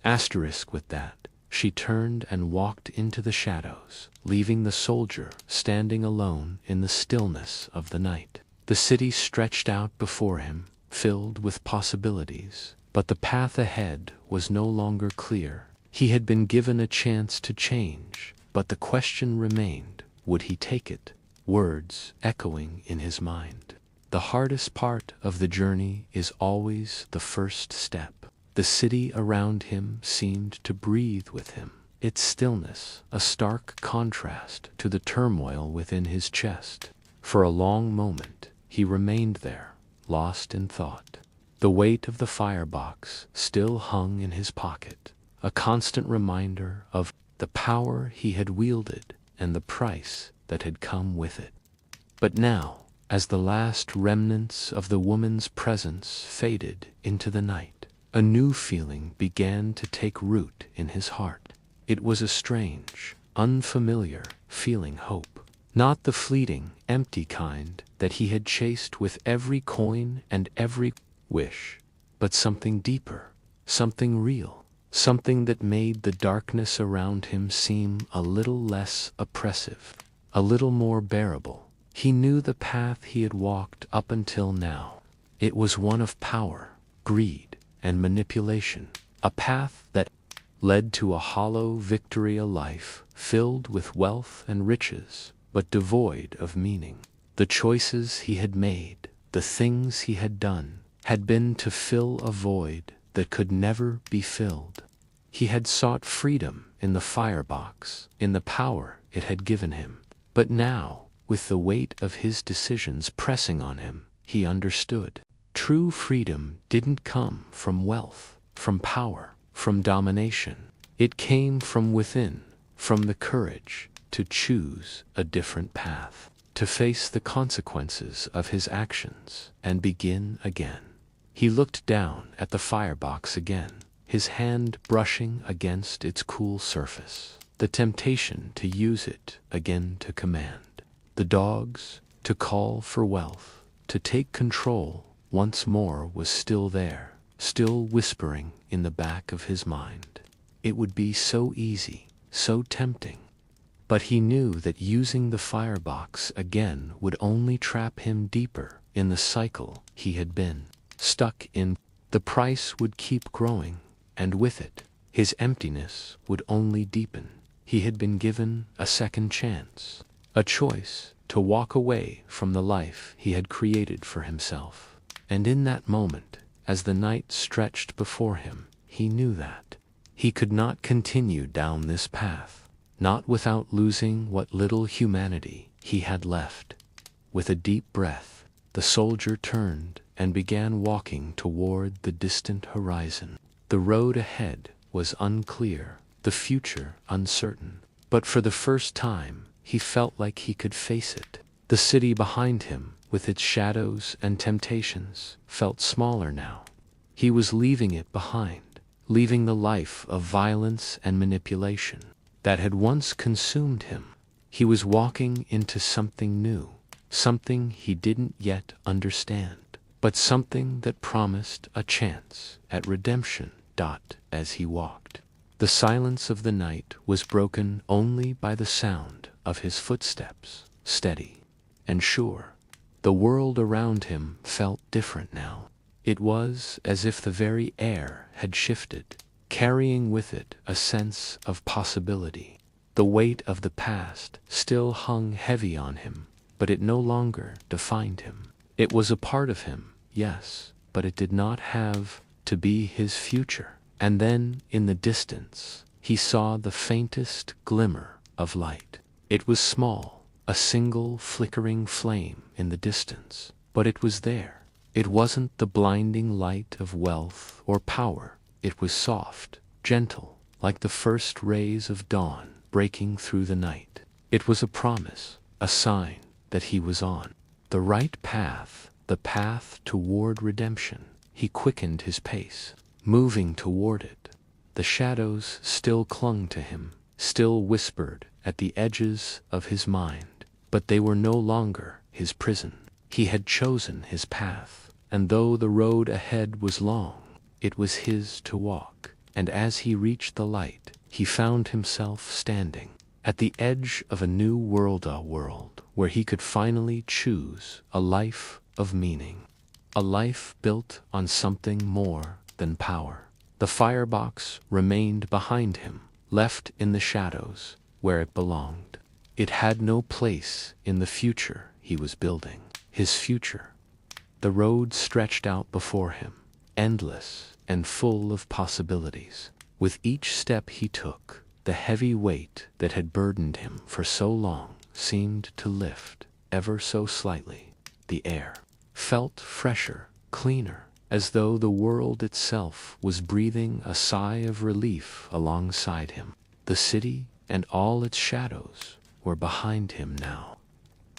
Asterisk with that, she turned and walked into the shadows, leaving the soldier standing alone in the stillness of the night. The city stretched out before him, filled with possibilities, but the path ahead was no longer clear. He had been given a chance to change, but the question remained, would he take it? Words echoing in his mind. The hardest part of the journey is always the first step. The city around him seemed to breathe with him, its stillness a stark contrast to the turmoil within his chest. For a long moment, he remained there, lost in thought. The weight of the firebox still hung in his pocket, a constant reminder of the power he had wielded and the price that had come with it. But now, as the last remnants of the woman's presence faded into the night, a new feeling began to take root in his heart. It was a strange, unfamiliar feeling hope. Not the fleeting, empty kind that he had chased with every coin and every wish, but something deeper, something real, something that made the darkness around him seem a little less oppressive, a little more bearable. He knew the path he had walked up until now. It was one of power, greed, and manipulation, a path that led to a hollow victory, a life filled with wealth and riches, but devoid of meaning. The choices he had made, the things he had done, had been to fill a void that could never be filled. He had sought freedom in the firebox, in the power it had given him. But now, with the weight of his decisions pressing on him, he understood. True freedom didn't come from wealth, from power, from domination. It came from within, from the courage to choose a different path, to face the consequences of his actions and begin again. He looked down at the firebox again, his hand brushing against its cool surface. The temptation to use it again to command the dogs, to call for wealth, to take control once more was still there, still whispering in the back of his mind. It would be so easy, so tempting. But he knew that using the firebox again would only trap him deeper in the cycle he had been stuck in. The price would keep growing, and with it, his emptiness would only deepen. He had been given a second chance, a choice to walk away from the life he had created for himself. And in that moment, as the night stretched before him, he knew that he could not continue down this path, not without losing what little humanity he had left. With a deep breath, the soldier turned and began walking toward the distant horizon. The road ahead was unclear, the future uncertain, but for the first time, he felt like he could face it. The city behind him, with its shadows and temptations, felt smaller now. He was leaving it behind, leaving the life of violence and manipulation that had once consumed him. He was walking into something new, something he didn't yet understand, but something that promised a chance at redemption. As he walked, the silence of the night was broken only by the sound of his footsteps, steady and sure. The world around him felt different now. It was as if the very air had shifted, carrying with it a sense of possibility. The weight of the past still hung heavy on him, but it no longer defined him. It was a part of him, yes, but it did not have to be his future. And then, in the distance, he saw the faintest glimmer of light. It was small, a single flickering flame in the distance, but it was there. It wasn't the blinding light of wealth or power. It was soft, gentle, like the first rays of dawn breaking through the night. It was a promise, a sign that he was on the right path, the path toward redemption. He quickened his pace, moving toward it. The shadows still clung to him, still whispered at the edges of his mind, but they were no longer his prison. He had chosen his path, and though the road ahead was long, it was his to walk. And as he reached the light, he found himself standing at the edge of a new world, a world where he could finally choose a life of meaning, a life built on something more than power. The firebox remained behind him, left in the shadows where it belonged. It had no place in the future he was building, his future. The road stretched out before him, endless and full of possibilities. With each step he took, the heavy weight that had burdened him for so long seemed to lift ever so slightly. The air felt fresher, cleaner, as though the world itself was breathing a sigh of relief alongside him. The city and all its shadows were behind him now.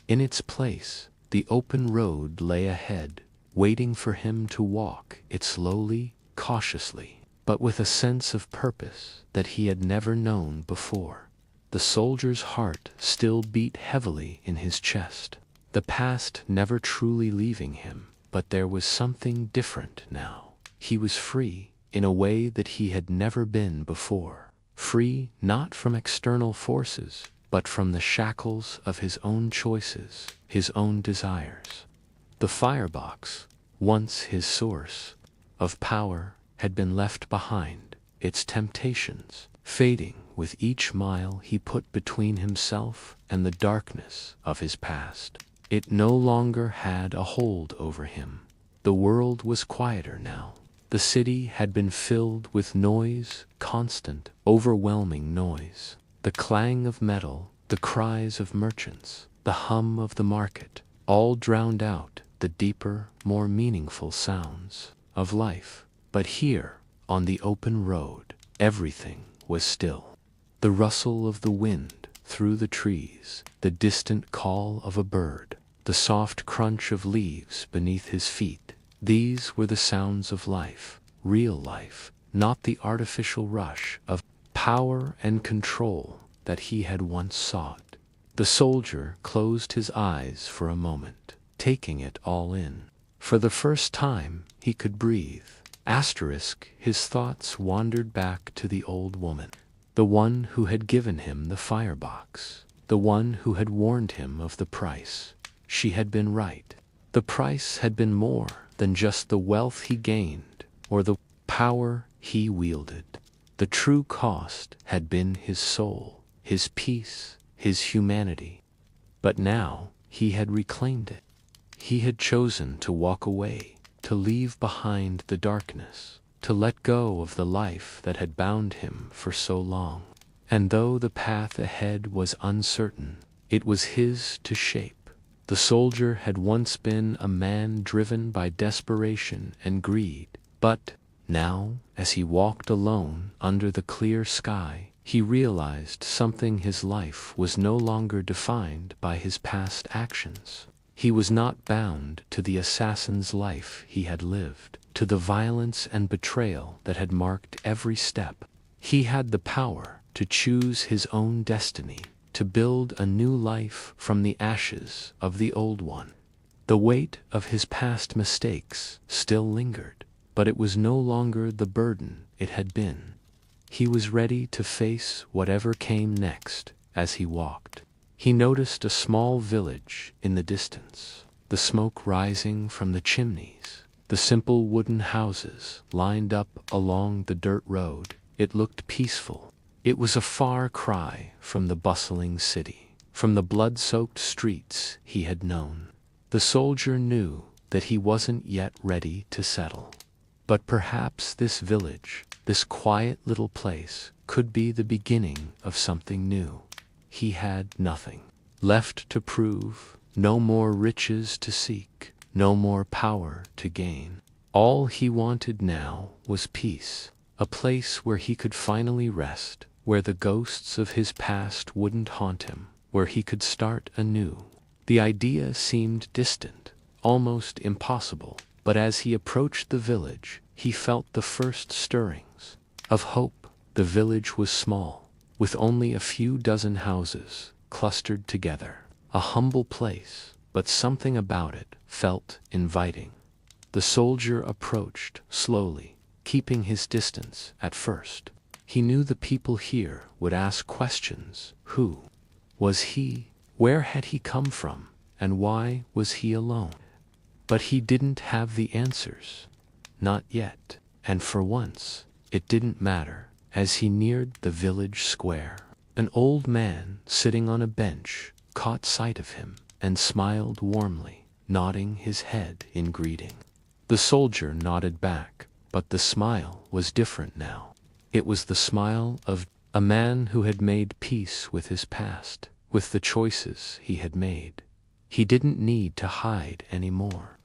In its place, the open road lay ahead, waiting for him to walk it slowly, cautiously, but with a sense of purpose that he had never known before. The soldier's heart still beat heavily in his chest, the past never truly leaving him, but there was something different now. He was free in a way that he had never been before. Free not from external forces, but from the shackles of his own choices, his own desires. The firebox, once his source of power, had been left behind, its temptations fading with each mile he put between himself and the darkness of his past. It no longer had a hold over him. The world was quieter now. The city had been filled with noise, constant, overwhelming noise. The clang of metal, the cries of merchants, the hum of the market, all drowned out the deeper, more meaningful sounds of life. But here, on the open road, everything was still. The rustle of the wind through the trees, the distant call of a bird, the soft crunch of leaves beneath his feet, these were the sounds of life, real life, not the artificial rush of power and control that he had once sought. The soldier closed his eyes for a moment, taking it all in. For the first time he could breathe. His thoughts wandered back to the old woman, the one who had given him the firebox, the one who had warned him of the price. She had been right. The price had been more than just the wealth he gained or the power he wielded. The true cost had been his soul, his peace, his humanity. But now he had reclaimed it. He had chosen to walk away, to leave behind the darkness, to let go of the life that had bound him for so long. And though the path ahead was uncertain, it was his to shape. The soldier had once been a man driven by desperation and greed, but now, as he walked alone under the clear sky, he realized something. His life was no longer defined by his past actions. He was not bound to the assassin's life he had lived, to the violence and betrayal that had marked every step. He had the power to choose his own destiny, to build a new life from the ashes of the old one. The weight of his past mistakes still lingered, but it was no longer the burden it had been. He was ready to face whatever came next. As he walked, he noticed a small village in the distance, the smoke rising from the chimneys, the simple wooden houses lined up along the dirt road. It looked peaceful, It was a far cry from the bustling city, from the blood-soaked streets he had known. The soldier knew that he wasn't yet ready to settle. But perhaps this village, this quiet little place, could be the beginning of something new. He had nothing left to prove, no more riches to seek, no more power to gain. All he wanted now was peace, a place where he could finally rest, where the ghosts of his past wouldn't haunt him, where he could start anew. The idea seemed distant, almost impossible, but as he approached the village, he felt the first stirrings of hope. The village was small, with only a few dozen houses clustered together. A humble place, but something about it felt inviting. The soldier approached slowly, keeping his distance at first. He knew the people here would ask questions. Who was he? Where had he come from? And why was he alone? But he didn't have the answers. Not yet. And for once, it didn't matter. As he neared the village square, an old man sitting on a bench caught sight of him and smiled warmly, nodding his head in greeting. The soldier nodded back, but the smile was different now. It was the smile of a man who had made peace with his past, with the choices he had made. He didn't need to hide anymore.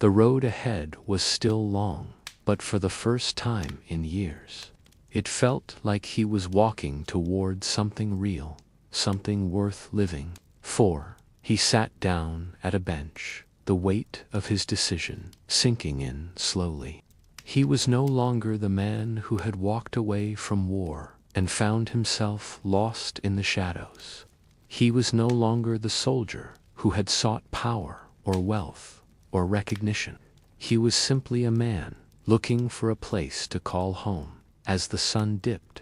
The road ahead was still long, but for the first time in years, it felt like he was walking toward something real, something worth living for. He sat down at a bench, the weight of his decision sinking in slowly. He was no longer the man who had walked away from war and found himself lost in the shadows. He was no longer the soldier who had sought power or wealth or recognition. He was simply a man looking for a place to call home. As the sun dipped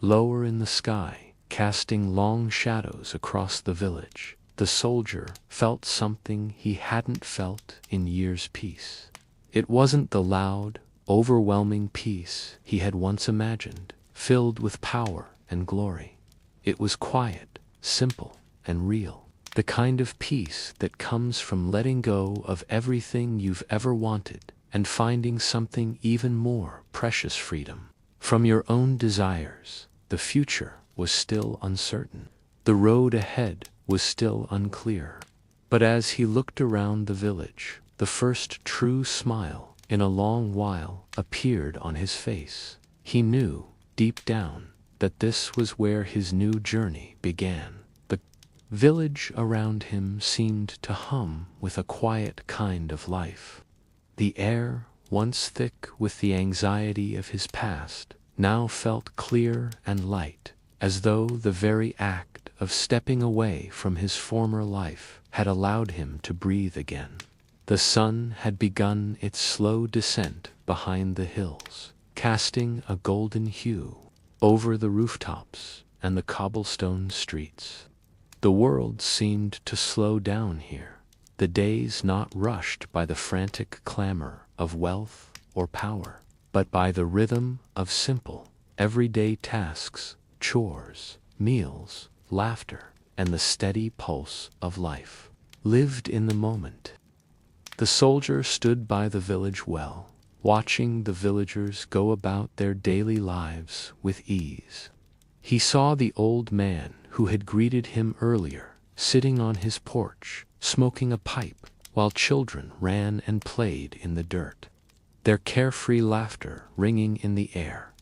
lower in the sky, casting long shadows across the village, the soldier felt something he hadn't felt in years. Peace. It wasn't the loud, overwhelming peace he had once imagined, filled with power and glory. It was quiet, simple, and real. The kind of peace that comes from letting go of everything you've ever wanted and finding something even more precious: freedom from your own desires. The future was still uncertain. The road ahead was still unclear. But as he looked around the village, the first true smile in a long while appeared on his face. He knew, deep down, that this was where his new journey began. The village around him seemed to hum with a quiet kind of life. The air, once thick with the anxiety of his past, now felt clear and light, as though the very act of stepping away from his former life had allowed him to breathe again. The sun had begun its slow descent behind the hills, casting a golden hue over the rooftops and the cobblestone streets. The world seemed to slow down here, the days not rushed by the frantic clamor of wealth or power, but by the rhythm of simple, everyday tasks, chores, meals, laughter, and the steady pulse of life, lived in the moment. The soldier stood by the village well, watching the villagers go about their daily lives with ease. He saw the old man who had greeted him earlier, sitting on his porch, smoking a pipe, while children ran and played in the dirt, their carefree laughter ringing in the air.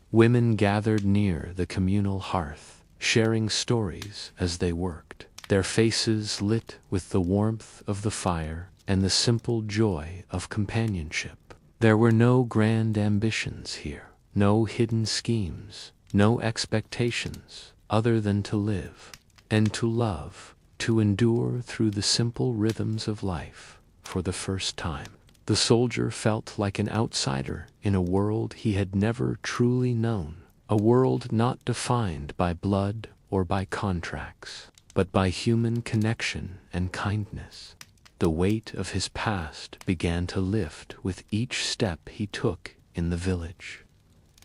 Women gathered near the communal hearth, sharing stories as they worked, their faces lit with the warmth of the fire and the simple joy of companionship. There were no grand ambitions here, no hidden schemes, no expectations other than to live and to love, to endure through the simple rhythms of life. For the first time, the soldier felt like an outsider in a world he had never truly known, a world not defined by blood or by contracts, but by human connection and kindness. The weight of his past began to lift with each step he took in the village.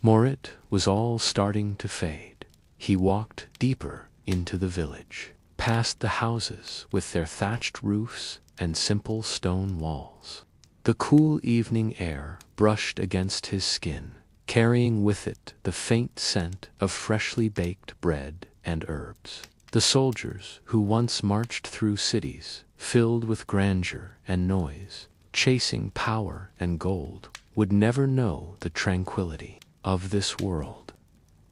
Morit was all starting to fade. he walked deeper into the village, past the houses with their thatched roofs and simple stone walls. The cool evening air brushed against his skin, carrying with it the faint scent of freshly baked bread and herbs. The soldiers who once marched through cities filled with grandeur and noise, chasing power and gold, would never know the tranquility of this world.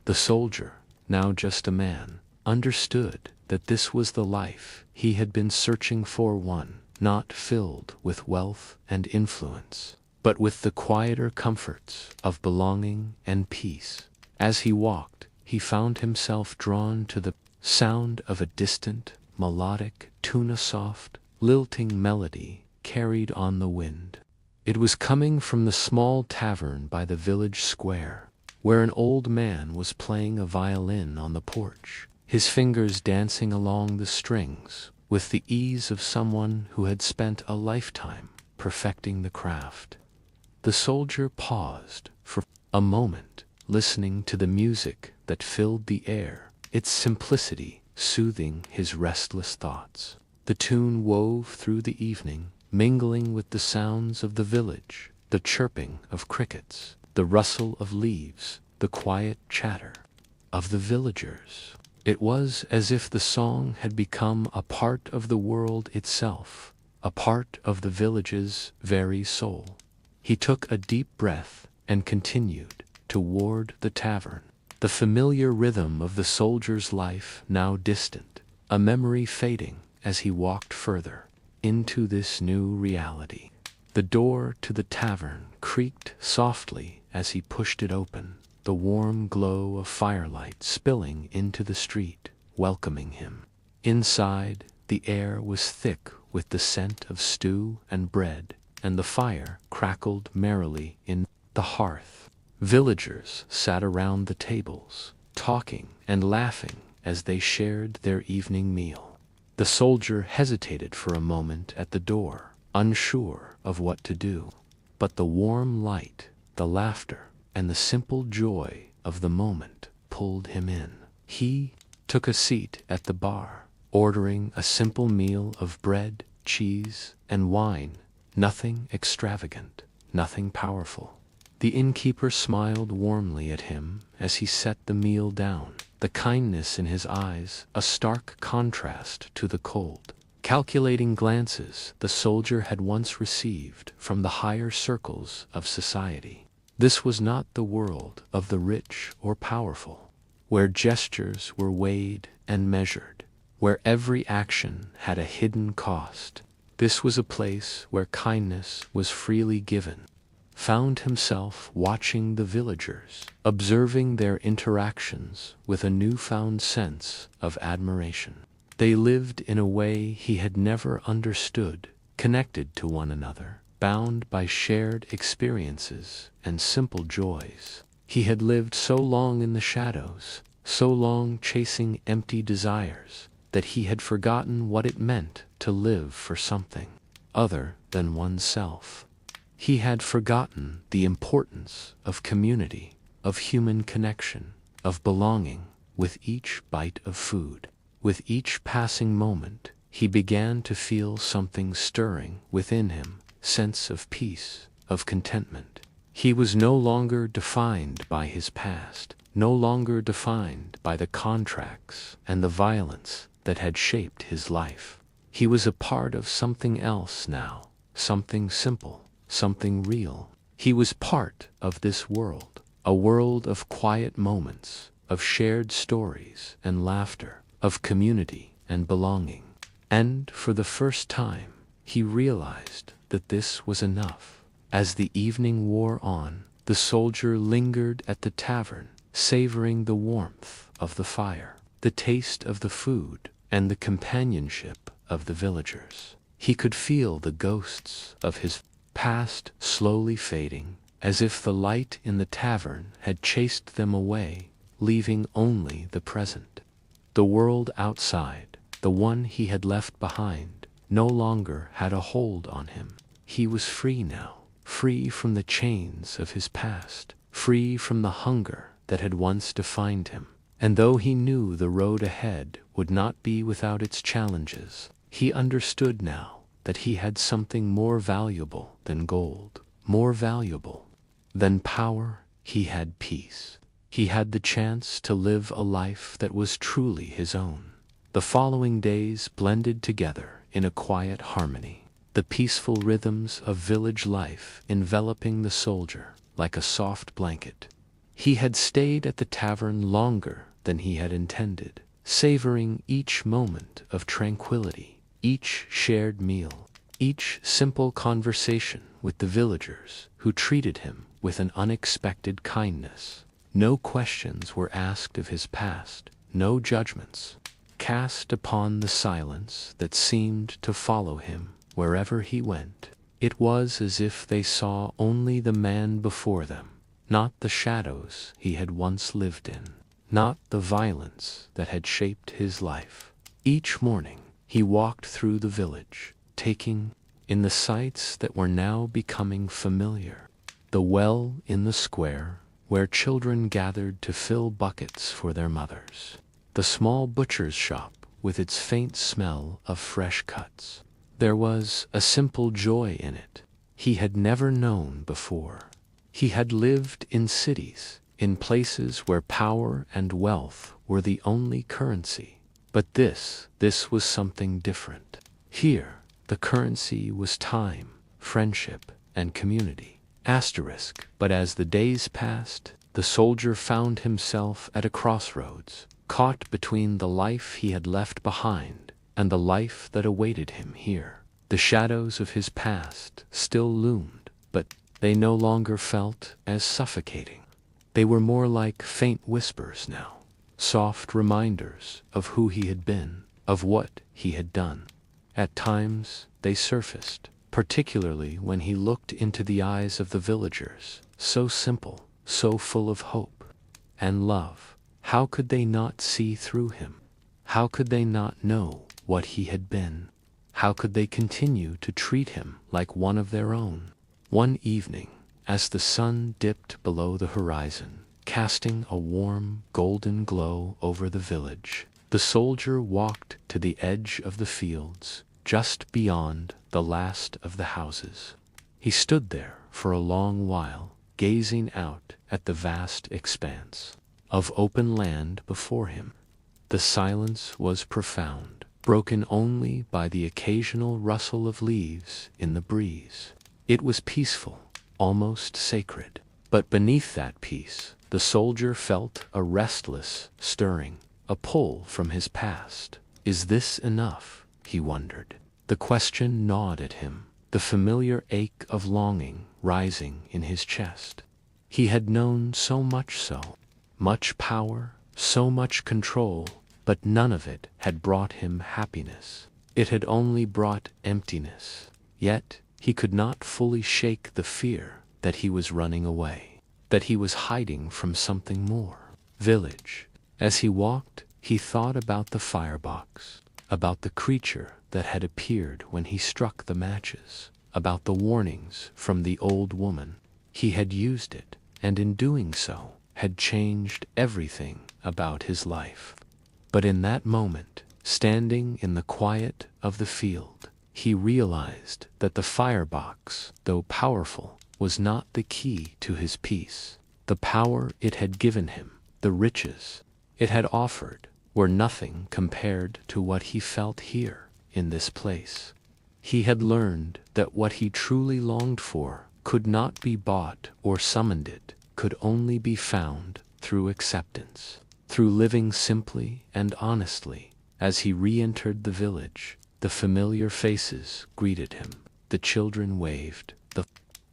The soldier, now just a man, understood that this was the life he had been searching for, one not filled with wealth and influence, but with the quieter comforts of belonging and peace. As he walked, he found himself drawn to the sound of a distant, melodic, tuna-soft, lilting melody carried on the wind. It was coming from the small tavern by the village square, where an old man was playing a violin on the porch, his fingers dancing along the strings with the ease of someone who had spent a lifetime perfecting the craft. The soldier paused for a moment, listening to the music that filled the air, its simplicity soothing his restless thoughts. The tune wove through the evening, mingling with the sounds of the village, the chirping of crickets, the rustle of leaves, the quiet chatter of the villagers. It was as if the song had become a part of the world itself, a part of the village's very soul. He took a deep breath and continued toward the tavern, the familiar rhythm of the soldier's life now distant, a memory fading as he walked further into this new reality. The door to the tavern creaked softly as he pushed it open, the warm glow of firelight spilling into the street, welcoming him. Inside, the air was thick with the scent of stew and bread, and the fire crackled merrily in the hearth. Villagers sat around the tables, talking and laughing as they shared their evening meal. The soldier hesitated for a moment at the door, unsure of what to do. But the warm light, the laughter, and the simple joy of the moment pulled him in. He took a seat at the bar, ordering a simple meal of bread, cheese, and wine, nothing extravagant, nothing powerful. The innkeeper smiled warmly at him as he set the meal down, the kindness in his eyes a stark contrast to the cold, calculating glances the soldier had once received from the higher circles of society. This was not the world of the rich or powerful, where gestures were weighed and measured, where every action had a hidden cost. This was a place where kindness was freely given. Found himself watching the villagers, observing their interactions with a newfound sense of admiration. They lived in a way he had never understood, connected to one another, bound by shared experiences and simple joys. He had lived so long in the shadows, so long chasing empty desires, that he had forgotten what it meant to live for something other than oneself. He had forgotten the importance of community, of human connection, of belonging. With each bite of food, with each passing moment, he began to feel something stirring within him, sense of peace, of contentment. He was no longer defined by his past, no longer defined by the contracts and the violence that had shaped his life. He was a part of something else now, something simple, something real. He was part of this world, a world of quiet moments, of shared stories and laughter, of community and belonging. And for the first time, he realized that this was enough. As the evening wore on, the soldier lingered at the tavern, savoring the warmth of the fire, the taste of the food, and the companionship of the villagers. He could feel the ghosts of his past slowly fading, as if the light in the tavern had chased them away, leaving only the present. The world outside, the one he had left behind, no longer had a hold on him. He was free now, free from the chains of his past, free from the hunger that had once defined him. And though he knew the road ahead would not be without its challenges, he understood now that he had something more valuable than gold, more valuable than power. He had peace. He had the chance to live a life that was truly his own. The following days blended together in a quiet harmony, the peaceful rhythms of village life enveloping the soldier like a soft blanket. He had stayed at the tavern longer than he had intended, savoring each moment of tranquility, each shared meal, each simple conversation with the villagers who treated him with an unexpected kindness. No questions were asked of his past, no judgments cast upon the silence that seemed to follow him wherever he went. It was as if they saw only the man before them, not the shadows he had once lived in, not the violence that had shaped his life. Each morning he walked through the village, taking in the sights that were now becoming familiar. The well in the square, where children gathered to fill buckets for their mothers. The small butcher's shop with its faint smell of fresh cuts. There was a simple joy in it he had never known before. He had lived in cities, in places where power and wealth were the only currency. But this was something different. Here, the currency was time, friendship, and community. But as the days passed, the soldier found himself at a crossroads, caught between the life he had left behind and the life that awaited him here. The shadows of his past still loomed, but they no longer felt as suffocating. They were more like faint whispers now, soft reminders of who he had been, of what he had done. At times they surfaced, particularly when he looked into the eyes of the villagers, so simple, so full of hope and love. How could they not see through him? How could they not know what he had been? How could they continue to treat him like one of their own? One evening, as the sun dipped below the horizon, casting a warm, golden glow over the village, the soldier walked to the edge of the fields, just beyond the last of the houses. He stood there for a long while, gazing out at the vast expanse of open land before him. The silence was profound, broken only by the occasional rustle of leaves in the breeze. It was peaceful, almost sacred. But beneath that peace, the soldier felt a restless stirring, a pull from his past. Is this enough? He wondered. The question gnawed at him, the familiar ache of longing rising in his chest. He had known so much power, so much control, but none of it had brought him happiness. It had only brought emptiness. Yet he could not fully shake the fear that he was running away, that he was hiding from something more. Village. As he walked, he thought about the firebox, about the creature that had appeared when he struck the matches, about the warnings from the old woman. He had used it, and in doing so, had changed everything about his life. But in that moment, standing in the quiet of the field, he realized that the firebox, though powerful, was not the key to his peace. The power it had given him, the riches it had offered, were nothing compared to what he felt here in this place. He had learned that what he truly longed for could not be bought or summoned. It could only be found through acceptance, through living simply and honestly. As he re-entered the village, the familiar faces greeted him. The children waved, the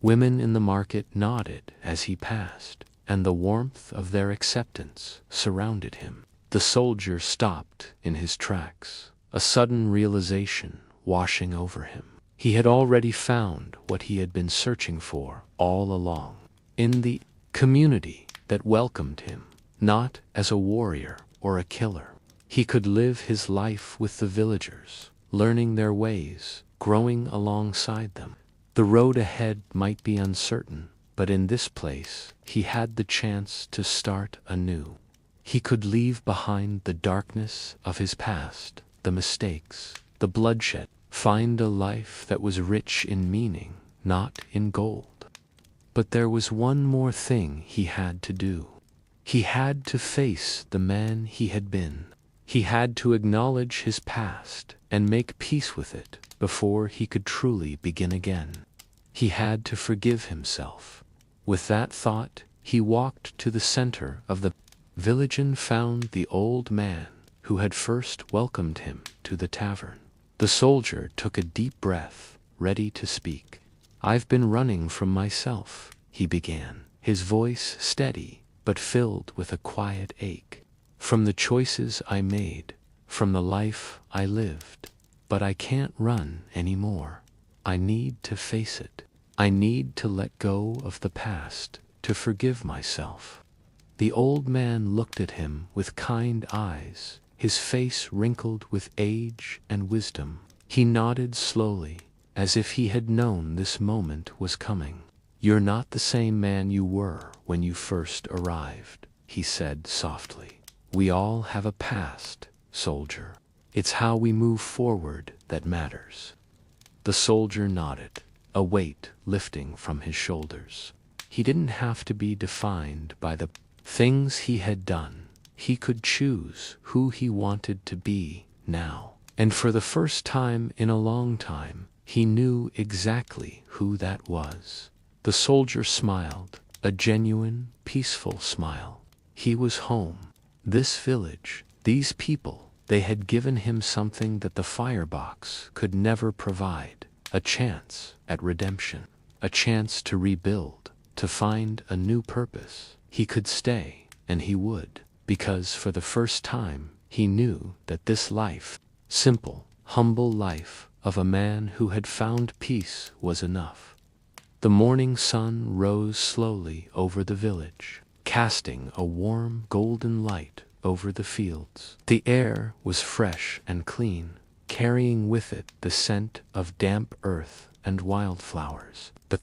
women in the market nodded as he passed, and the warmth of their acceptance surrounded him. The soldier stopped in his tracks, a sudden realization washing over him. He had already found what he had been searching for all along. In the community that welcomed him, not as a warrior or a killer. He could live his life with the villagers, learning their ways, growing alongside them. The road ahead might be uncertain, but in this place he had the chance to start anew. He could leave behind the darkness of his past, the mistakes, the bloodshed, find a life that was rich in meaning, not in gold. But there was one more thing he had to do. He had to face the man he had been. He had to acknowledge his past and make peace with it before he could truly begin again. He had to forgive himself. With that thought, he walked to the center of the village and found the old man who had first welcomed him to the tavern. The soldier took a deep breath, ready to speak. "I've been running from myself," he began, his voice steady but filled with a quiet ache. "From the choices I made, from the life I lived. But I can't run anymore. I need to face it. I need to let go of the past, to forgive myself." The old man looked at him with kind eyes, his face wrinkled with age and wisdom. He nodded slowly, as if he had known this moment was coming. "You're not the same man you were when you first arrived," he said softly. "We all have a past, soldier. It's how we move forward that matters." The soldier nodded, a weight lifting from his shoulders. He didn't have to be defined by the things he had done. He could choose who he wanted to be now. And for the first time in a long time, he knew exactly who that was. The soldier smiled, a genuine, peaceful smile. He was home. This village, these people, they had given him something that the firebox could never provide. A chance at redemption. A chance to rebuild, to find a new purpose. He could stay, and he would, because for the first time, he knew that this life, simple, humble life of a man who had found peace, was enough. The morning sun rose slowly over the village, casting a warm golden light over the fields. The air was fresh and clean, carrying with it the scent of damp earth and wildflowers. The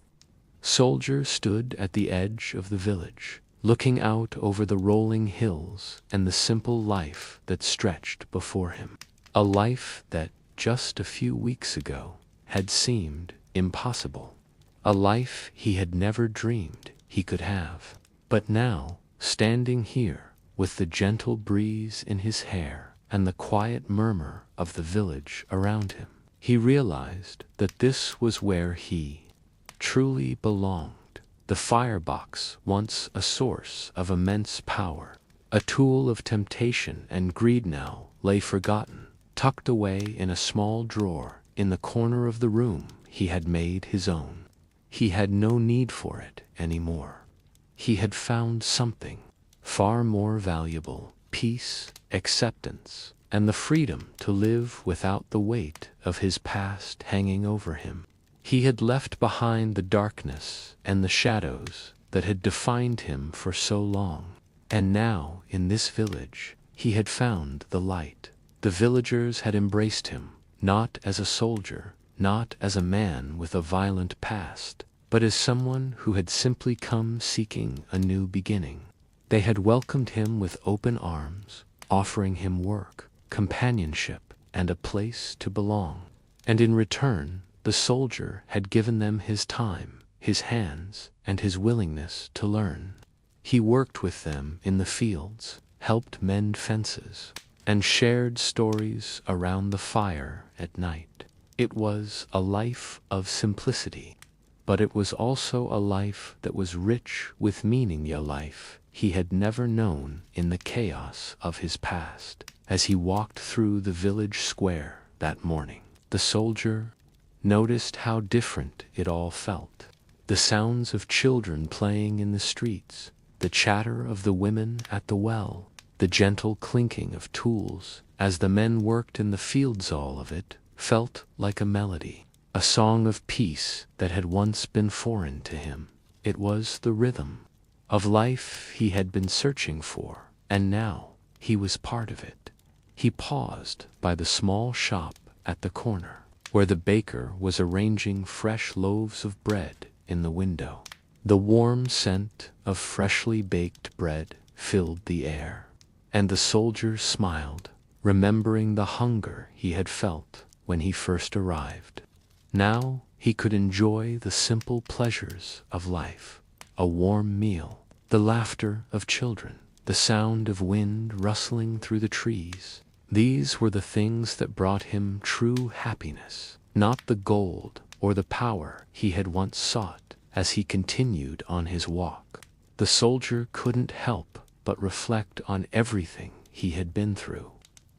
soldier stood at the edge of the village, looking out over the rolling hills and the simple life that stretched before him. A life that, just a few weeks ago, had seemed impossible. A life he had never dreamed he could have. But now, standing here, with the gentle breeze in his hair and the quiet murmur of the village around him, he realized that this was where he truly belonged. The firebox, once a source of immense power, a tool of temptation and greed, now lay forgotten, tucked away in a small drawer in the corner of the room he had made his own. He had no need for it anymore. He had found something far more valuable: peace, acceptance, and the freedom to live without the weight of his past hanging over him. He had left behind the darkness and the shadows that had defined him for so long. And now, in this village, he had found the light. The villagers had embraced him, not as a soldier, not as a man with a violent past, but as someone who had simply come seeking a new beginning. They had welcomed him with open arms, offering him work, companionship, and a place to belong. And in return, the soldier had given them his time, his hands, and his willingness to learn. He worked with them in the fields, helped mend fences, and shared stories around the fire at night. It was a life of simplicity, but it was also a life that was rich with meaning, a life he had never known in the chaos of his past. As he walked through the village square that morning, the soldier noticed how different it all felt. The sounds of children playing in the streets, the chatter of the women at the well, the gentle clinking of tools as the men worked in the fields, all of it felt like a melody, a song of peace that had once been foreign to him. It was the rhythm of life he had been searching for, and now he was part of it. He paused by the small shop at the corner, where the baker was arranging fresh loaves of bread in the window. The warm scent of freshly baked bread filled the air. And the soldier smiled, remembering the hunger he had felt when he first arrived. Now he could enjoy the simple pleasures of life: a warm meal, the laughter of children, the sound of wind rustling through the trees. These were the things that brought him true happiness, not the gold or the power he had once sought. As he continued on his walk, the soldier couldn't help but reflect on everything he had been through.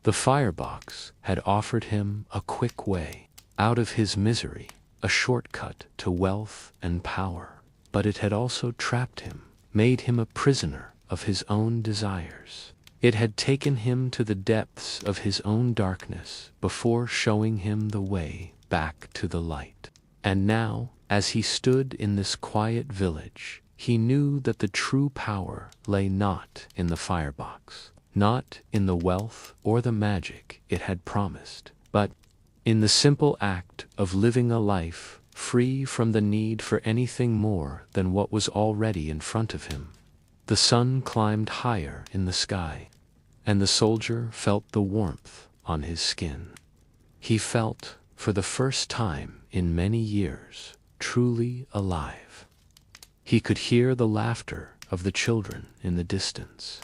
The firebox had offered him a quick way out of his misery, a shortcut to wealth and power, but it had also trapped him, made him a prisoner of his own desires. It had taken him to the depths of his own darkness before showing him the way back to the light. And now, as he stood in this quiet village, he knew that the true power lay not in the firebox, not in the wealth or the magic it had promised, but in the simple act of living a life free from the need for anything more than what was already in front of him. The sun climbed higher in the sky, and the soldier felt the warmth on his skin. He felt, for the first time in many years, truly alive. He could hear the laughter of the children in the distance,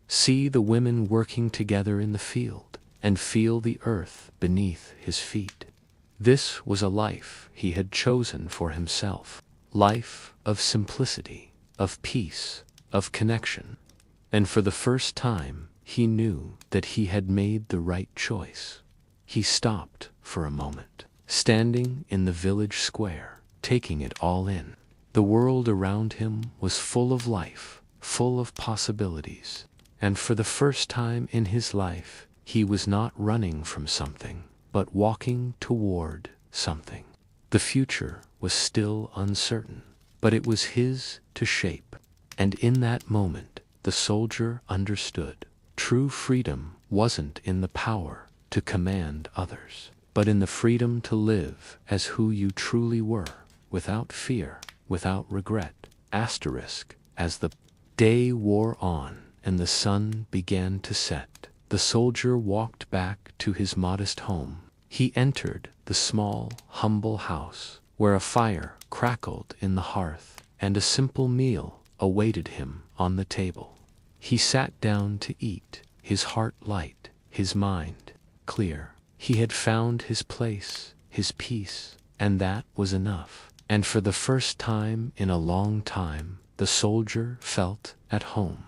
see the women working together in the field, and feel the earth beneath his feet. This was a life he had chosen for himself, life of simplicity, of peace, of connection. And for the first time, he knew that he had made the right choice. He stopped for a moment, standing in the village square, taking it all in. The world around him was full of life, full of possibilities. And for the first time in his life, he was not running from something, but walking toward something. The future was still uncertain, but it was his to shape. And in that moment, the soldier understood. True freedom wasn't in the power to command others, but in the freedom to live as who you truly were, without fear, without regret. As the day wore on and the sun began to set, the soldier walked back to his modest home. He entered the small, humble house, where a fire crackled in the hearth, and a simple meal awaited him on the table. He sat down to eat, his heart light, his mind clear. He had found his place, his peace, and that was enough. And for the first time in a long time, the soldier felt at home.